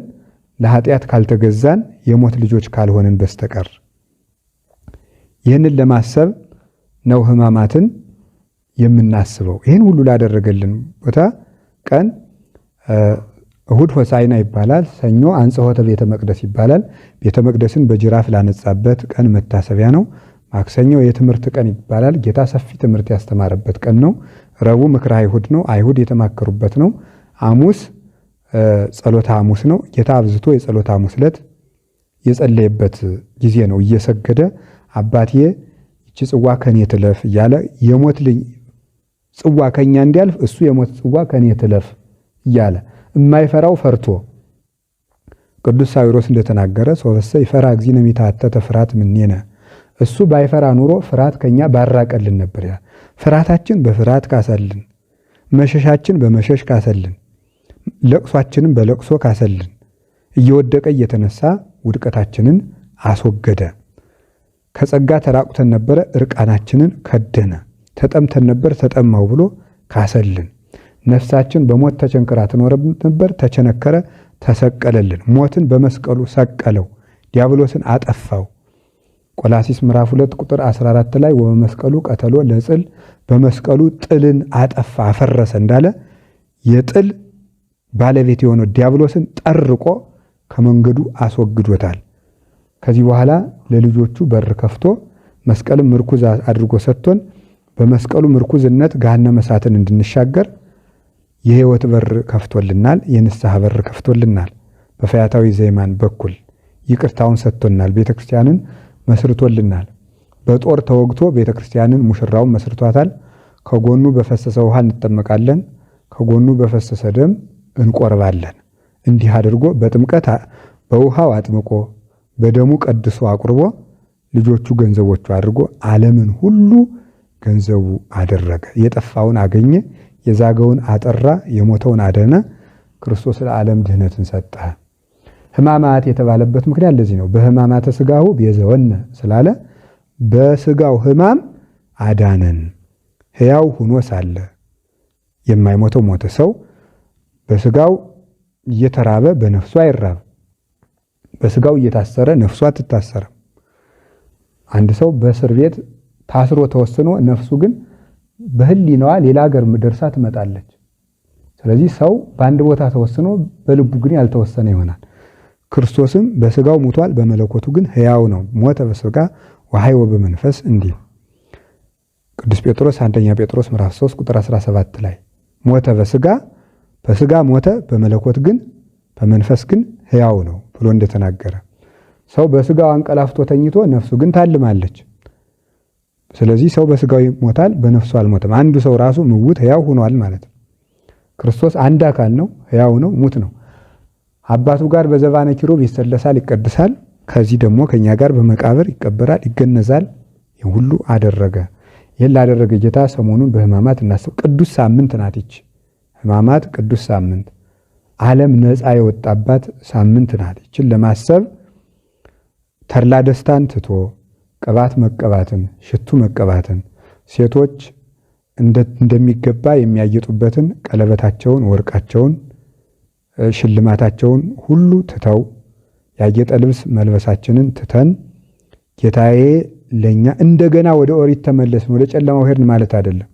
ለኃጢአት ካልተገዛን የሞት ልጆች ካልሆንን በስተቀር ይህንን ለማሰብ ነው ሕማማትን የምናስበው። ይህን ሁሉ ላደረገልን ቦታ ቀን እሁድ ሆሳዕና ይባላል። ሰኞ አንጽሖተ ቤተ መቅደስ ይባላል። ቤተ መቅደስን በጅራፍ ላነጻበት ቀን መታሰቢያ ነው። ማክሰኞ የትምህርት ቀን ይባላል። ጌታ ሰፊ ትምህርት ያስተማረበት ቀን ነው። ረቡዕ ምክረ አይሁድ ነው። አይሁድ የተማከሩበት ነው። ሐሙስ ጸሎተ ሐሙስ ነው። ጌታ አብዝቶ የጸሎተ ሐሙስ ዕለት የጸለየበት ጊዜ ነው። እየሰገደ አባቴ ይቺ ጽዋ ከኔ ትለፍ እያለ የሞት ጽዋ ከኛ እንዲያልፍ እሱ የሞት ጽዋ ከኔ ትለፍ እያለ የማይፈራው ፈርቶ ቅዱስ ሳዊሮስ እንደተናገረ ሶበሰ ይፈራ እግዚእነ ሚታተተ ፍርሃት ምኔነ፣ እሱ ባይፈራ ኑሮ ፍርሃት ከኛ ባራቀልን ነበር። ያ ፍርሃታችን በፍርሃት ካሰልን፣ መሸሻችን በመሸሽ ካሰልን፣ ለቅሷችንን በለቅሶ ካሰልን፣ እየወደቀ እየተነሳ ውድቀታችንን አስወገደ። ከጸጋ ተራቁተን ነበረ፣ እርቃናችንን ከደነ። ተጠምተን ነበር፣ ተጠማው ብሎ ካሰልን። ነፍሳችን በሞት ተቸንክራ ትኖር ነበር፣ ተቸነከረ፣ ተሰቀለልን። ሞትን በመስቀሉ ሰቀለው፣ ዲያብሎስን አጠፋው። ቆላሲስ ምዕራፍ 2 ቁጥር 14 ላይ ወበመስቀሉ ቀተሎ ለጽል፣ በመስቀሉ ጥልን አጠፋ አፈረሰ እንዳለ የጥል ባለቤት የሆነው ዲያብሎስን ጠርቆ ከመንገዱ አስወግዶታል። ከዚህ በኋላ ለልጆቹ በር ከፍቶ መስቀልም ምርኩዝ አድርጎ ሰጥቶን በመስቀሉ ምርኩዝነት ገሃነመ እሳትን እንድንሻገር የሕይወት በር ከፍቶልናል። የንስሐ በር ከፍቶልናል። በፈያታዊ ዘይማን በኩል ይቅርታውን ሰጥቶናል። ቤተክርስቲያንን መስርቶልናል። በጦር ተወግቶ ቤተክርስቲያንን ሙሽራውን መስርቷታል። ከጎኑ በፈሰሰ ውሃ እንጠመቃለን፣ ከጎኑ በፈሰሰ ደም እንቆርባለን። እንዲህ አድርጎ በጥምቀት በውሃው አጥምቆ በደሙ ቀድሶ አቁርቦ ልጆቹ ገንዘቦቹ አድርጎ ዓለምን ሁሉ ገንዘቡ አደረገ። የጠፋውን አገኘ፣ የዛገውን አጠራ፣ የሞተውን አደነ። ክርስቶስ ለዓለም ድህነትን ሰጠ። ሕማማት የተባለበት ምክንያት ለዚህ ነው። በሕማማተ ሥጋሁ ቤዘወነ ስላለ በሥጋው ሕማም አዳነን። ሕያው ሁኖ ሳለ የማይሞተው ሞተ። ሰው በሥጋው እየተራበ በነፍሱ አይራብ። በስጋው እየታሰረ ነፍሱ አትታሰርም። አንድ ሰው በእስር ቤት ታስሮ ተወስኖ ነፍሱ ግን በህሊናዋ ሌላ ሀገር ደርሳ ትመጣለች። ስለዚህ ሰው በአንድ ቦታ ተወስኖ በልቡ ግን ያልተወሰነ ይሆናል። ክርስቶስም በስጋው ሙቷል፣ በመለኮቱ ግን ሕያው ነው። ሞተ በስጋ ወሐይወ በመንፈስ እንዲህ ቅዱስ ጴጥሮስ አንደኛ ጴጥሮስ ምዕራፍ 3 ቁጥር 17 ላይ ሞተ በስጋ ሞተ፣ በመለኮት ግን በመንፈስ ግን ሕያው ነው ብሎ እንደተናገረ ሰው በስጋው አንቀላፍቶ ተኝቶ ነፍሱ ግን ታልማለች። ስለዚህ ሰው በስጋው ይሞታል፣ በነፍሱ አልሞተም። አንዱ ሰው ራሱ ምውት ሕያው ሆኗል ማለት ነው። ክርስቶስ አንድ አካል ነው፣ ሕያው ነው፣ ሙት ነው። አባቱ ጋር በዘባነ ኪሩብ ይሰለሳል፣ ይቀድሳል። ከዚህ ደግሞ ከኛ ጋር በመቃብር ይቀበራል፣ ይገነዛል። ይህ ሁሉ አደረገ። ይህን ላደረገ ጌታ ሰሞኑን በሕማማት እናስብ። ቅዱስ ሳምንት ናት ይች ሕማማት፣ ቅዱስ ሳምንት፣ ዓለም ነፃ የወጣባት ሳምንት ናት። ይችን ለማሰብ ተድላ ደስታን ትቶ ቅባት መቀባትን፣ ሽቱ መቀባትን፣ ሴቶች እንደሚገባ የሚያጌጡበትን ቀለበታቸውን፣ ወርቃቸውን፣ ሽልማታቸውን ሁሉ ትተው ያጌጠ ልብስ መልበሳችንን ትተን ጌታዬ ለኛ እንደገና ወደ ኦሪት ተመለስን፣ ወደ ጨለማው ሄድን ማለት አይደለም።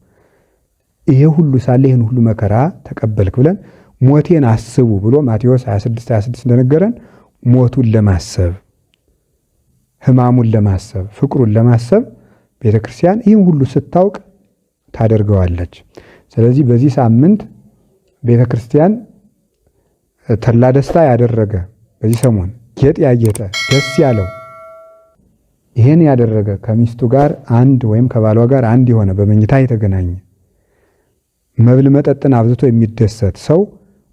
ይሄ ሁሉ ሳለ ይህን ሁሉ መከራ ተቀበልክ ብለን ሞቴን አስቡ ብሎ ማቴዎስ 26:26 እንደነገረን ሞቱን ለማሰብ ሕማሙን ለማሰብ ፍቅሩን ለማሰብ ቤተክርስቲያን ይህን ሁሉ ስታውቅ ታደርገዋለች። ስለዚህ በዚህ ሳምንት ቤተክርስቲያን ተድላ ደስታ ያደረገ በዚህ ሰሞን ጌጥ ያጌጠ ደስ ያለው ይሄን ያደረገ ከሚስቱ ጋር አንድ ወይም ከባሏ ጋር አንድ የሆነ በመኝታ የተገናኘ መብል መጠጥን አብዝቶ የሚደሰት ሰው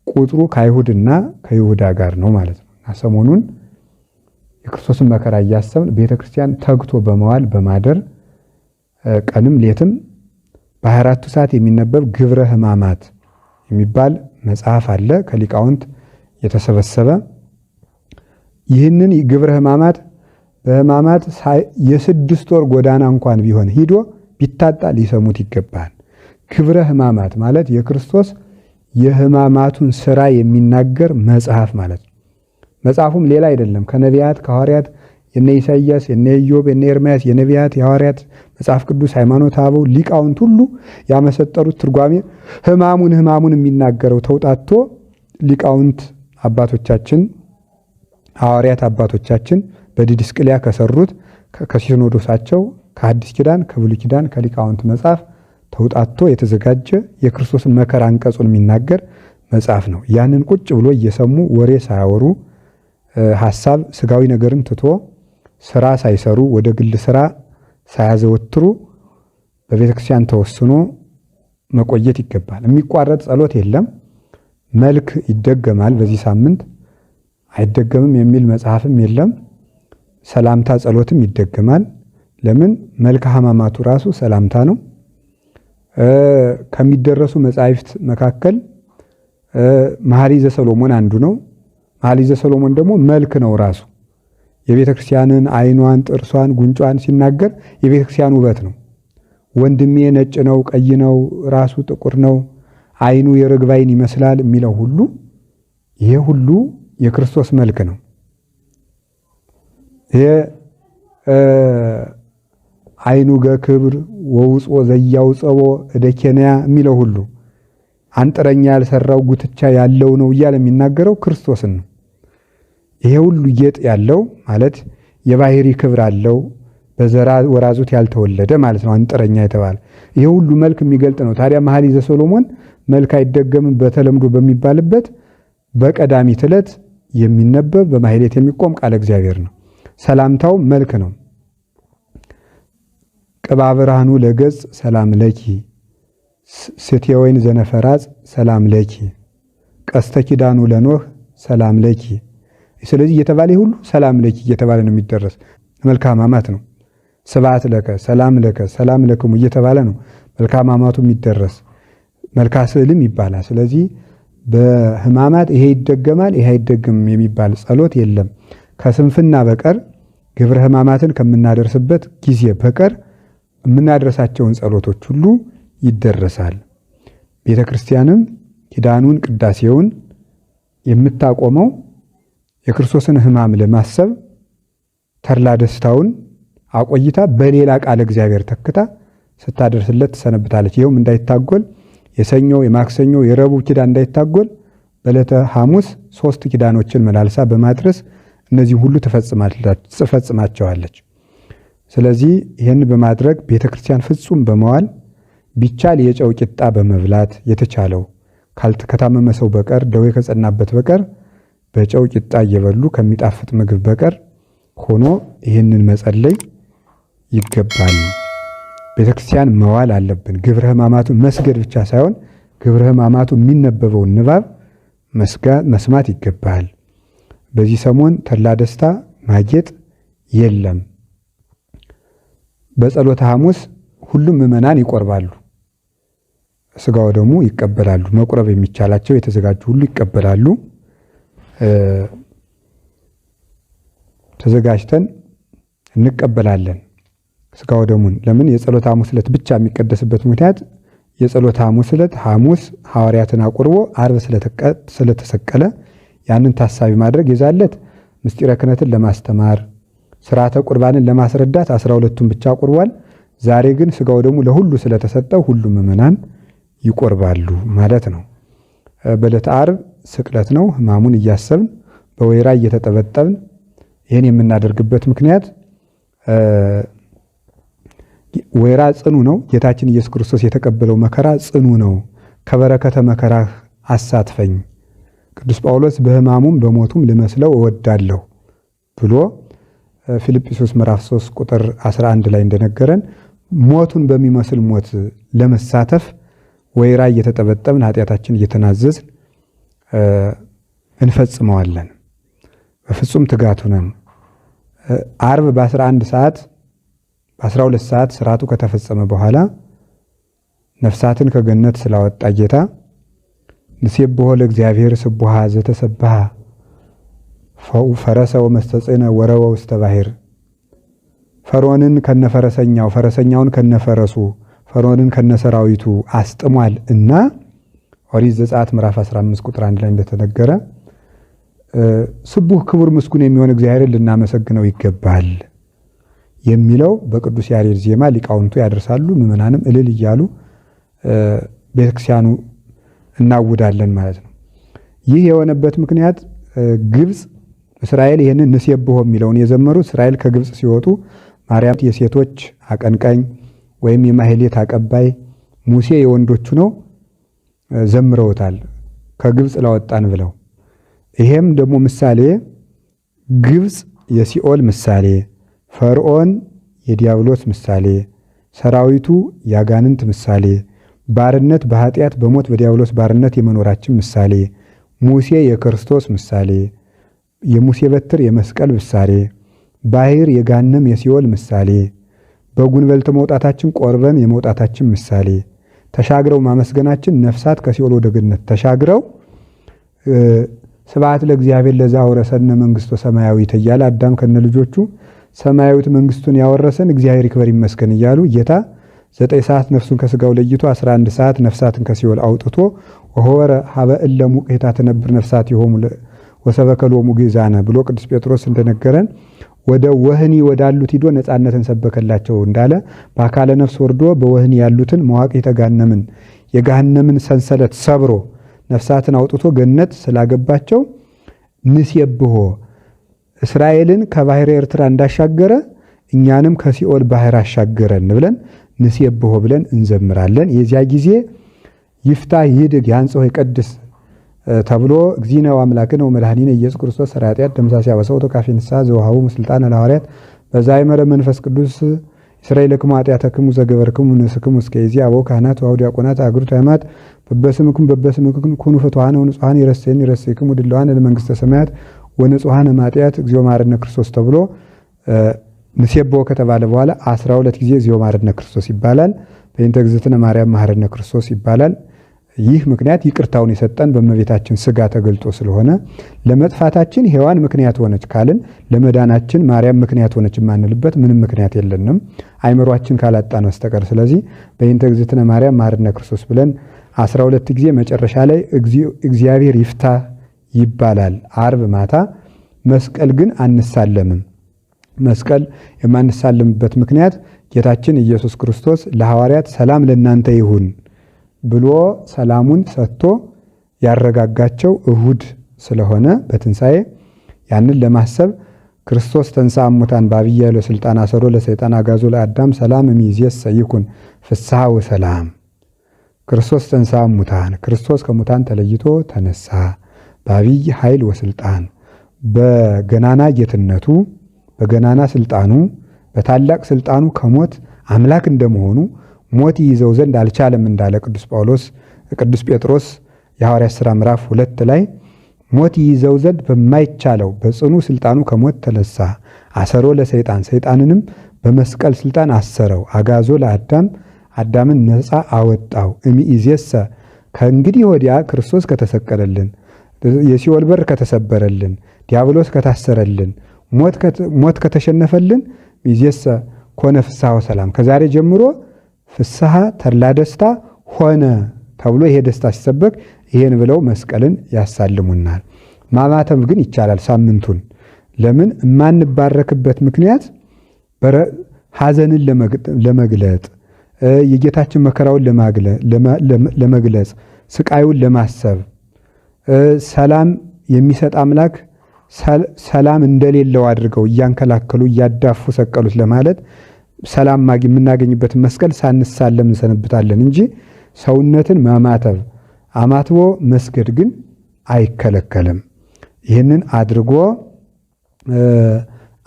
ቁጥሩ ከአይሁድና ከይሁዳ ጋር ነው ማለት ነው። እና ሰሞኑን የክርስቶስን መከራ እያሰብን ቤተክርስቲያን ተግቶ በመዋል በማደር ቀንም ሌትም በ24ቱ ሰዓት የሚነበብ ግብረ ሕማማት የሚባል መጽሐፍ አለ ከሊቃውንት የተሰበሰበ። ይህንን ግብረ ሕማማት በሕማማት የ6 ወር ጎዳና እንኳን ቢሆን ሂዶ ቢታጣ ሊሰሙት ይገባል። ግብረ ሕማማት ማለት የክርስቶስ የሕማማቱን ስራ የሚናገር መጽሐፍ ማለት ነው። መጽሐፉም ሌላ አይደለም። ከነቢያት ከሐዋርያት የነ ኢሳይያስ የነ ኢዮብ የነ ኤርምያስ የነቢያት የሐዋርያት መጽሐፍ ቅዱስ ሃይማኖተ አበው ሊቃውንት ሁሉ ያመሰጠሩት ትርጓሜ ሕማሙን የሚናገረው ተውጣቶ ሊቃውንት አባቶቻችን ሐዋርያት አባቶቻችን በዲድስቅልያ ከሰሩት ከሲኖዶሳቸው ከአዲስ ኪዳን ከብሉይ ኪዳን ከሊቃውንት መጽሐፍ ተውጣቶ የተዘጋጀ የክርስቶስን መከራ አንቀጹን የሚናገር መጽሐፍ ነው። ያንን ቁጭ ብሎ እየሰሙ ወሬ ሳያወሩ ሐሳብ ስጋዊ ነገርን ትቶ ስራ ሳይሰሩ ወደ ግል ስራ ሳያዘወትሩ በቤተ ክርስቲያን ተወስኖ መቆየት ይገባል። የሚቋረጥ ጸሎት የለም። መልክ ይደገማል። በዚህ ሳምንት አይደገምም የሚል መጽሐፍም የለም። ሰላምታ ጸሎትም ይደገማል። ለምን? መልክአ ሕማማቱ ራሱ ሰላምታ ነው። ከሚደረሱ መጻሕፍት መካከል መኃልየ ዘሰሎሞን አንዱ ነው። መኃልየ ዘሰሎሞን ደግሞ መልክ ነው ራሱ። የቤተ ክርስቲያንን ዓይኗን፣ ጥርሷን፣ ጉንጯን ሲናገር የቤተ ክርስቲያን ውበት ነው። ወንድሜ ነጭ ነው፣ ቀይ ነው፣ ራሱ ጥቁር ነው፣ ዓይኑ የርግብ ዓይን ይመስላል የሚለው ሁሉ ይሄ ሁሉ የክርስቶስ መልክ ነው። ይሄ ዓይኑ ገክብር ወውጾ ዘያውፀቦ እደ ኬንያ የሚለው ሁሉ አንጥረኛ ያልሰራው ጉትቻ ያለው ነው እያለ የሚናገረው ክርስቶስን ነው። ይሄ ሁሉ ጌጥ ያለው ማለት የባህሪ ክብር አለው፣ በዘራ ወራዙት ያልተወለደ ማለት ነው አንጥረኛ የተባለ። ይሄ ሁሉ መልክ የሚገልጥ ነው። ታዲያ መኃልየ ዘሰሎሞን መልክ አይደገምም በተለምዶ በሚባልበት በቀዳሚት ዕለት የሚነበብ በማህሌት የሚቆም ቃለ እግዚአብሔር ነው። ሰላምታው መልክ ነው። ቅባ ብርሃኑ ለገጽ ሰላም ለኪ፣ ስቴ ወይን ዘነፈራጽ ሰላም ለኪ፣ ቀስተ ኪዳኑ ለኖህ ሰላም ለኪ። ስለዚህ እየተባለ ሁሉ ሰላም ለኪ እየተባለ ነው የሚደረስ። መልክአ ሕማማት ነው። ስብሐት ለከ፣ ሰላም ለከ፣ ሰላም ለክሙ እየተባለ ነው መልክአ ሕማማቱ የሚደረስ። መልክአ ስዕልም ይባላል። ስለዚህ በሕማማት ይሄ ይደገማል ይሄ አይደገምም የሚባል ጸሎት የለም። ከስንፍና በቀር ግብረ ሕማማትን ከምናደርስበት ጊዜ በቀር የምናደርሳቸውን ጸሎቶች ሁሉ ይደረሳል። ቤተ ክርስቲያንም ኪዳኑን ቅዳሴውን የምታቆመው የክርስቶስን ሕማም ለማሰብ ተድላ ደስታውን አቆይታ በሌላ ቃል እግዚአብሔር ተክታ ስታደርስለት ትሰነብታለች። ይኸውም እንዳይታጎል የሰኞ የማክሰኞ የረቡዕ ኪዳን እንዳይታጎል በዕለተ ሐሙስ 3 ኪዳኖችን መላልሳ በማድረስ እነዚህ ሁሉ ትፈጽማቸዋለች። ስለዚህ ይህን በማድረግ ቤተክርስቲያን ፍጹም በመዋል ቢቻል የጨው ቂጣ በመብላት የተቻለው ከታመመ ሰው በቀር ደዌ ከጸናበት በቀር በጨው ቂጣ እየበሉ ከሚጣፍጥ ምግብ በቀር ሆኖ ይህንን መጸለይ ይገባል። ቤተክርስቲያን መዋል አለብን። ግብረ ሕማማቱን መስገድ ብቻ ሳይሆን ግብረ ሕማማቱ የሚነበበውን ንባብ መስማት ይገባል። በዚህ ሰሞን ተድላ ደስታ ማጌጥ የለም። በጸሎተ ሐሙስ ሁሉም ምዕመናን ይቆርባሉ፣ ስጋው ደግሞ ይቀበላሉ። መቁረብ የሚቻላቸው የተዘጋጁ ሁሉ ይቀበላሉ። ተዘጋጅተን እንቀበላለን ስጋው ደሙን። ለምን የጸሎተ ሐሙስ ዕለት ብቻ የሚቀደስበት ምክንያት የጸሎተ ሐሙስ ዕለት ሐሙስ ሐዋርያትን አቁርቦ ዓርብ ስለተሰቀለ ያንን ታሳቢ ማድረግ የዛለት ምስጢረ ክህነትን ለማስተማር ስርዓተ ቁርባንን ለማስረዳት 12ቱን ብቻ አቁርቧል። ዛሬ ግን ስጋው ደሙ ለሁሉ ስለተሰጠው ሁሉም ምዕመናን ይቆርባሉ ማለት ነው። በዕለተ ዓርብ ስቅለት ነው። ሕማሙን እያሰብን በወይራ እየተጠበጠብን ይህን የምናደርግበት ምክንያት ወይራ ጽኑ ነው። ጌታችን ኢየሱስ ክርስቶስ የተቀበለው መከራ ጽኑ ነው። ከበረከተ መከራህ አሳትፈኝ፣ ቅዱስ ጳውሎስ በሕማሙም በሞቱም ልመስለው እወዳለሁ ብሎ ፊልጵስዩስ ምዕራፍ 3 ቁጥር 11 ላይ እንደነገረን ሞቱን በሚመስል ሞት ለመሳተፍ ወይራ እየተጠበጠብን ኃጢአታችን እየተናዘዝን እንፈጽመዋለን። በፍጹም ትጋት ሆነን ዓርብ በ11 ሰዓት በ12 ሰዓት ስርዓቱ ከተፈጸመ በኋላ ነፍሳትን ከገነት ስላወጣ ጌታ ንሴብሖ ለእግዚአብሔር ስቡሃ ዘተሰብሐ ፈረሰ ወመስተጽእነ ወረወ ውስተ ባሕር። ፈርዖንን ከነፈረሰኛው ፈረሰኛውን ከነፈረሱ ፈርዖንን ከነሰራዊቱ አስጥሟል እና ኦሪት ዘጸአት ምዕራፍ 15 ቁጥር 1 ላይ እንደተነገረ ስቡህ ክቡር ምስጉን የሚሆን እግዚአብሔርን ልናመሰግነው ይገባል የሚለው በቅዱስ ያሬድ ዜማ ሊቃውንቱ ያደርሳሉ። ምዕመናንም እልል እያሉ ቤተክርስቲያኑ እናውዳለን ማለት ነው። ይህ የሆነበት ምክንያት ግብፅ እስራኤል ይህንን ንሴብሖ የሚለውን የዘመሩት እስራኤል ከግብፅ ሲወጡ ማርያም የሴቶች አቀንቃኝ ወይም የማህሌት አቀባይ፣ ሙሴ የወንዶቹ ነው ዘምረውታል ከግብፅ ላወጣን ብለው። ይሄም ደግሞ ምሳሌ ግብፅ የሲኦል ምሳሌ፣ ፈርዖን የዲያብሎስ ምሳሌ፣ ሰራዊቱ ያጋንንት ምሳሌ፣ ባርነት በኃጢአት በሞት በዲያብሎስ ባርነት የመኖራችን ምሳሌ፣ ሙሴ የክርስቶስ ምሳሌ፣ የሙሴ በትር የመስቀል ምሳሌ፣ ባሕር የጋነም የሲኦል ምሳሌ፣ በጉንበልት መውጣታችን ቆርበን የመውጣታችን ምሳሌ፣ ተሻግረው ማመስገናችን ነፍሳት ከሲኦል ወደ ገነት ተሻግረው ስብሐት ለእግዚአብሔር ለዘአውረሰነ መንግሥቶ ሰማያዊት እያለ አዳም ከነ ልጆቹ ሰማያዊት መንግስቱን ያወረሰን እግዚአብሔር ይክበር ይመስገን እያሉ ጌታ 9 ሰዓት ነፍሱን ከስጋው ለይቶ 11 ሰዓት ነፍሳትን ከሲኦል አውጥቶ ወሆረ ሀበ እለ ሙቅታ ተነብር ነፍሳት ይሆሙ ወሰበከሎሙ ግዛነ ብሎ ቅዱስ ጴጥሮስ እንደነገረን ወደ ወህኒ ወዳሉት ሂዶ ነፃነትን ሰበከላቸው እንዳለ በአካለ ነፍስ ወርዶ በወህኒ ያሉትን መዋቅተ ገሃነምን የገሃነምን ሰንሰለት ሰብሮ ነፍሳትን አውጥቶ ገነት ስላገባቸው ንሴብሖ እስራኤልን ከባሕረ ኤርትራ እንዳሻገረ እኛንም ከሲኦል ባሕር አሻገረን ብለን ንሴብሖ ብለን እንዘምራለን። የዚያ ጊዜ ይፍታህ ይድግ ያንጽሖ ይቀድስ ተብሎ እግዚእነ ወአምላክነ ወመድኃኒነ ኢየሱስ ክርስቶስ ሠራየ ኃጢአት ደምሳሴ አበሳው ተካፌ ንስሐ ዘወሃቡ ስልጣነ ለሐዋርያት በዛይመረ መንፈስ ቅዱስ እስራኤልክሙ ኃጢአተክሙ ዘገበርክሙ ንስክሙ እስከ ይእዜአ አበው ካህናት ወአበው ዲያቆናት አግብርት ሃይማኖት በበስምክሙ ኩኑ ፍቱሐነ ወንጹሐነ ይረሴክሙ ድልዋነ ለመንግሥተ ሰማያት ወንጹሐነ ማጥያት እግዚኦ መሐረነ ክርስቶስ ተብሎ ንሴብሖ ከተባለ በኋላ 12 ጊዜ እግዚኦ መሐረነ ክርስቶስ ይባላል። በእንተ እግዝእትነ ማርያም መሐረነ ክርስቶስ ይባላል። ይህ ምክንያት ይቅርታውን የሰጠን በእመቤታችን ስጋ ተገልጦ ስለሆነ ለመጥፋታችን ሔዋን ምክንያት ሆነች ካልን ለመዳናችን ማርያም ምክንያት ሆነች የማንልበት ምንም ምክንያት የለንም አይምሯችን ካላጣን በስተቀር። ስለዚህ በእንተ እግዝእትነ ማርያም መሐረነ ክርስቶስ ብለን 12 ጊዜ መጨረሻ ላይ እግዚአብሔር ይፍታህ ይባላል። ዓርብ ማታ መስቀል ግን አንሳለምም። መስቀል የማንሳለምበት ምክንያት ጌታችን ኢየሱስ ክርስቶስ ለሐዋርያት ሰላም ለእናንተ ይሁን ብሎ ሰላሙን ሰጥቶ ያረጋጋቸው እሁድ ስለሆነ በትንሣኤ ያንን ለማሰብ ክርስቶስ ተንሥአ እሙታን በዐቢይ ኃይል ወሥልጣን አሰሮ ለሰይጣን አግዓዞ ለአዳም ሰላም እምይእዜሰ ይኩን ፍስሐ ወሰላም። ክርስቶስ ተንሥአ እሙታን፣ ክርስቶስ ከሙታን ተለይቶ ተነሳ። በዐቢይ ኃይል ወሥልጣን፣ በገናና ጌትነቱ በገናና ስልጣኑ በታላቅ ስልጣኑ ከሞት አምላክ እንደመሆኑ ሞት ይይዘው ዘንድ አልቻለም እንዳለ ቅዱስ ጴጥሮስ የሐዋርያት ሥራ ምዕራፍ 2 ላይ ሞት ይይዘው ዘንድ በማይቻለው በጽኑ ስልጣኑ ከሞት ተነሳ። አሰሮ ለሰይጣን፣ ሰይጣንንም በመስቀል ስልጣን አሰረው። አግዓዞ ለአዳም፣ አዳምን ነፃ አወጣው። እምይእዜሰ፣ ከእንግዲህ ወዲያ ክርስቶስ ከተሰቀለልን፣ የሲኦል በር ከተሰበረልን፣ ዲያብሎስ ከታሰረልን፣ ሞት ከተሸነፈልን ይእዜሰ ኮነ ፍስሐ ወሰላም፣ ከዛሬ ጀምሮ ፍስሐ ተድላ ደስታ ሆነ ተብሎ ይሄ ደስታ ሲሰበክ ይሄን ብለው መስቀልን ያሳልሙናል። ማማተም ግን ይቻላል ሳምንቱን። ለምን የማንባረክበት ምክንያት ሐዘንን ለመግለጥ የጌታችን መከራውን ለመግለጽ ስቃዩን ለማሰብ ሰላም የሚሰጥ አምላክ ሰላም እንደሌለው አድርገው እያንከላከሉ እያዳፉ ሰቀሉት ለማለት ሰላም የምናገኝበትን መስቀል ሳንሳለም እንሰነብታለን እንጂ ሰውነትን ማማተብ አማትቦ መስገድ ግን አይከለከልም። ይህንን አድርጎ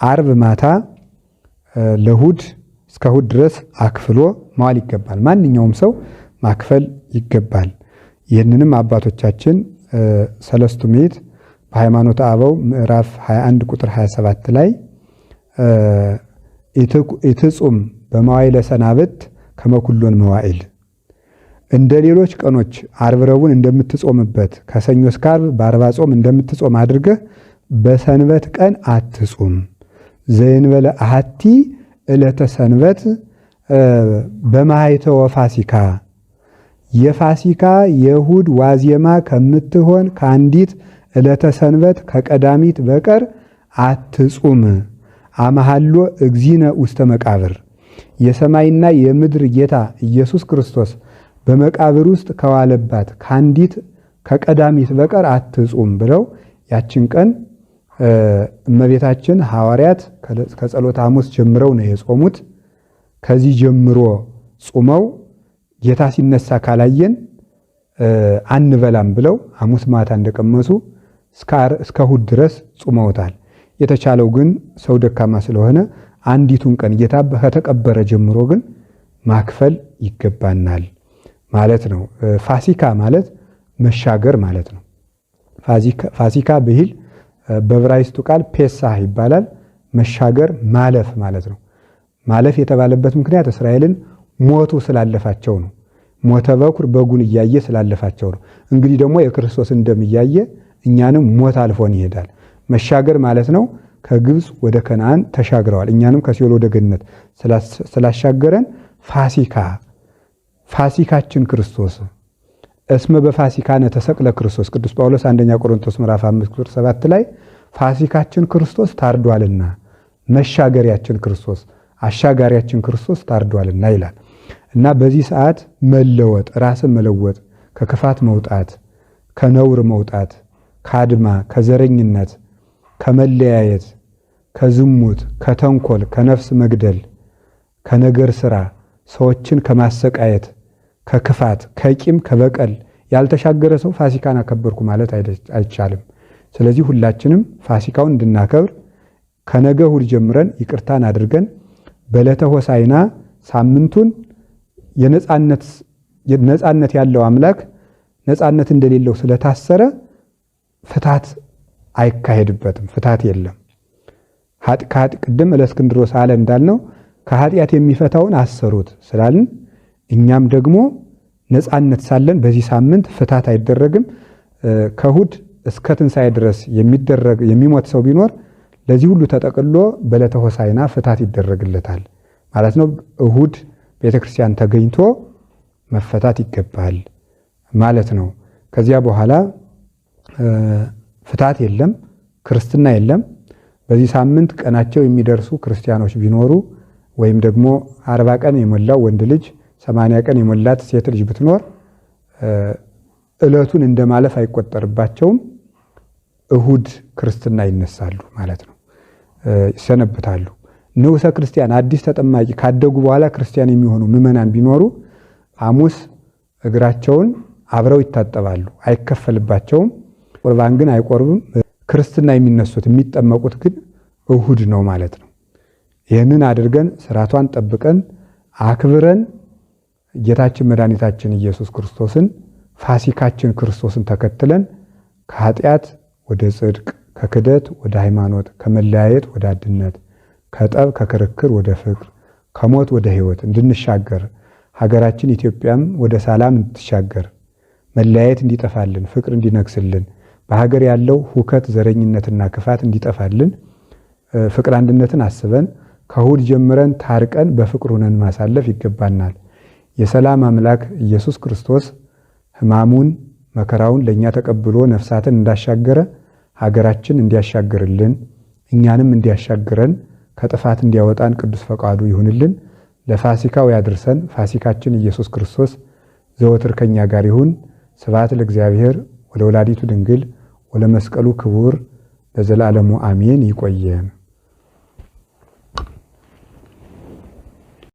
አርብ ማታ ለእሑድ እስከ እሑድ ድረስ አክፍሎ መዋል ይገባል። ማንኛውም ሰው ማክፈል ይገባል። ይህንንም አባቶቻችን ሰለስቱ ምዕት በሃይማኖተ አበው ምዕራፍ 21 ቁጥር 27 ላይ ኢትጹም በመዋዕለ ሰናብት ከመ ኩሎን መዋዕል፣ እንደ ሌሎች ቀኖች ዓርብ ረቡዕን እንደምትጾምበት ከሰኞ እስከ ዓርብ በአርባ ጾም እንደምትጾም አድርገህ በሰንበት ቀን አትጹም። ዘእንበለ አሐቲ ዕለተ ሰንበት በማኅተወ ፋሲካ፣ የፋሲካ የእሑድ ዋዜማ ከምትሆን ከአንዲት ዕለተ ሰንበት ከቀዳሚት በቀር አትጹም። አመሃሎ እግዚእነ ውስተ መቃብር፣ የሰማይና የምድር ጌታ ኢየሱስ ክርስቶስ በመቃብር ውስጥ ከዋለባት ከአንዲት ከቀዳሚት በቀር አትጹም ብለው ያችን ቀን እመቤታችን ሐዋርያት ከጸሎተ ሐሙስ ጀምረው ነው የጾሙት። ከዚህ ጀምሮ ጾመው ጌታ ሲነሳ ካላየን አንበላም ብለው ሐሙስ ማታ እንደቀመሱ እስከ እሑድ ድረስ ጾመውታል። የተቻለው ግን ሰው ደካማ ስለሆነ አንዲቱን ቀን ጌታ ከተቀበረ ጀምሮ ግን ማክፈል ይገባናል ማለት ነው። ፋሲካ ማለት መሻገር ማለት ነው። ፋሲካ ብሂል በዕብራይስጡ ቃል ፔሳህ ይባላል። መሻገር ማለፍ ማለት ነው። ማለፍ የተባለበት ምክንያት እስራኤልን ሞቱ ስላለፋቸው ነው። ሞተ በኩር በጉን እያየ ስላለፋቸው ነው። እንግዲህ ደግሞ የክርስቶስን ደም እያየ እኛንም ሞት አልፎን ይሄዳል። መሻገር ማለት ነው። ከግብፅ ወደ ከነዓን ተሻግረዋል። እኛንም ከሲኦል ወደ ገነት ስላሻገረን ፋሲካችን ክርስቶስ እስመ በፋሲካነ ተሰቅለ ክርስቶስ። ቅዱስ ጳውሎስ አንደኛ ቆሮንቶስ ምዕራፍ 5 ቁጥር 7 ላይ ፋሲካችን ክርስቶስ ታርዷልና መሻገሪያችን ክርስቶስ አሻጋሪያችን ክርስቶስ ታርዷልና ይላል እና በዚህ ሰዓት መለወጥ፣ ራስን መለወጥ፣ ከክፋት መውጣት፣ ከነውር መውጣት፣ ከአድማ፣ ከዘረኝነት፣ ከመለያየት፣ ከዝሙት፣ ከተንኮል፣ ከነፍስ መግደል፣ ከነገር ሥራ፣ ሰዎችን ከማሰቃየት፣ ከክፋት፣ ከቂም፣ ከበቀል ያልተሻገረ ሰው ፋሲካን አከበርኩ ማለት አይቻልም። ስለዚህ ሁላችንም ፋሲካውን እንድናከብር ከነገ እሑድ ጀምረን ይቅርታን አድርገን በዕለተ ሆሳዕና ሳምንቱን የነጻነት ያለው አምላክ ነጻነት እንደሌለው ስለታሰረ ፍታት አይካሄድበትም። ፍታት የለም። ቅድም ለእስክንድሮስ አለ እንዳልነው ከኃጢአት የሚፈታውን አሰሩት ስላልን እኛም ደግሞ ነጻነት ሳለን በዚህ ሳምንት ፍታት አይደረግም። ከእሑድ እስከ ትንሣኤ ድረስ የሚሞት ሰው ቢኖር ለዚህ ሁሉ ተጠቅሎ በዕለተ ሆሳዕና ፍታት ይደረግለታል ማለት ነው። እሑድ ቤተክርስቲያን ተገኝቶ መፈታት ይገባል ማለት ነው። ከዚያ በኋላ ፍታት የለም። ክርስትና የለም። በዚህ ሳምንት ቀናቸው የሚደርሱ ክርስቲያኖች ቢኖሩ ወይም ደግሞ 40 ቀን የሞላው ወንድ ልጅ 80 ቀን የሞላት ሴት ልጅ ብትኖር ዕለቱን እንደማለፍ አይቆጠርባቸውም። እሁድ ክርስትና ይነሳሉ ማለት ነው፣ ይሰነብታሉ። ንዑሰ ክርስቲያን አዲስ ተጠማቂ ካደጉ በኋላ ክርስቲያን የሚሆኑ ምዕመናን ቢኖሩ ሐሙስ እግራቸውን አብረው ይታጠባሉ፣ አይከፈልባቸውም። ቁርባን ግን አይቆርብም። ክርስትና የሚነሱት የሚጠመቁት ግን እሁድ ነው ማለት ነው። ይህንን አድርገን ስርዓቷን ጠብቀን አክብረን ጌታችን መድኃኒታችን ኢየሱስ ክርስቶስን ፋሲካችን ክርስቶስን ተከትለን ከኃጢአት ወደ ጽድቅ፣ ከክደት ወደ ሃይማኖት፣ ከመለያየት ወደ አንድነት፣ ከጠብ ከክርክር ወደ ፍቅር፣ ከሞት ወደ ሕይወት እንድንሻገር ሀገራችን ኢትዮጵያም ወደ ሰላም እንድትሻገር፣ መለያየት እንዲጠፋልን፣ ፍቅር እንዲነግስልን፣ በሀገር ያለው ሁከት ዘረኝነትና ክፋት እንዲጠፋልን ፍቅር አንድነትን አስበን ከእሁድ ጀምረን ታርቀን በፍቅር ሆነን ማሳለፍ ይገባናል። የሰላም አምላክ ኢየሱስ ክርስቶስ ሕማሙን መከራውን ለእኛ ተቀብሎ ነፍሳትን እንዳሻገረ ሀገራችን እንዲያሻግርልን እኛንም እንዲያሻግረን ከጥፋት እንዲያወጣን ቅዱስ ፈቃዱ ይሁንልን። ለፋሲካው ያድርሰን። ፋሲካችን ኢየሱስ ክርስቶስ ዘወትር ከኛ ጋር ይሁን። ስብሐት ለእግዚአብሔር ወለወላዲቱ ድንግል ወለመስቀሉ ክቡር ለዘላለሙ አሜን። ይቆየን።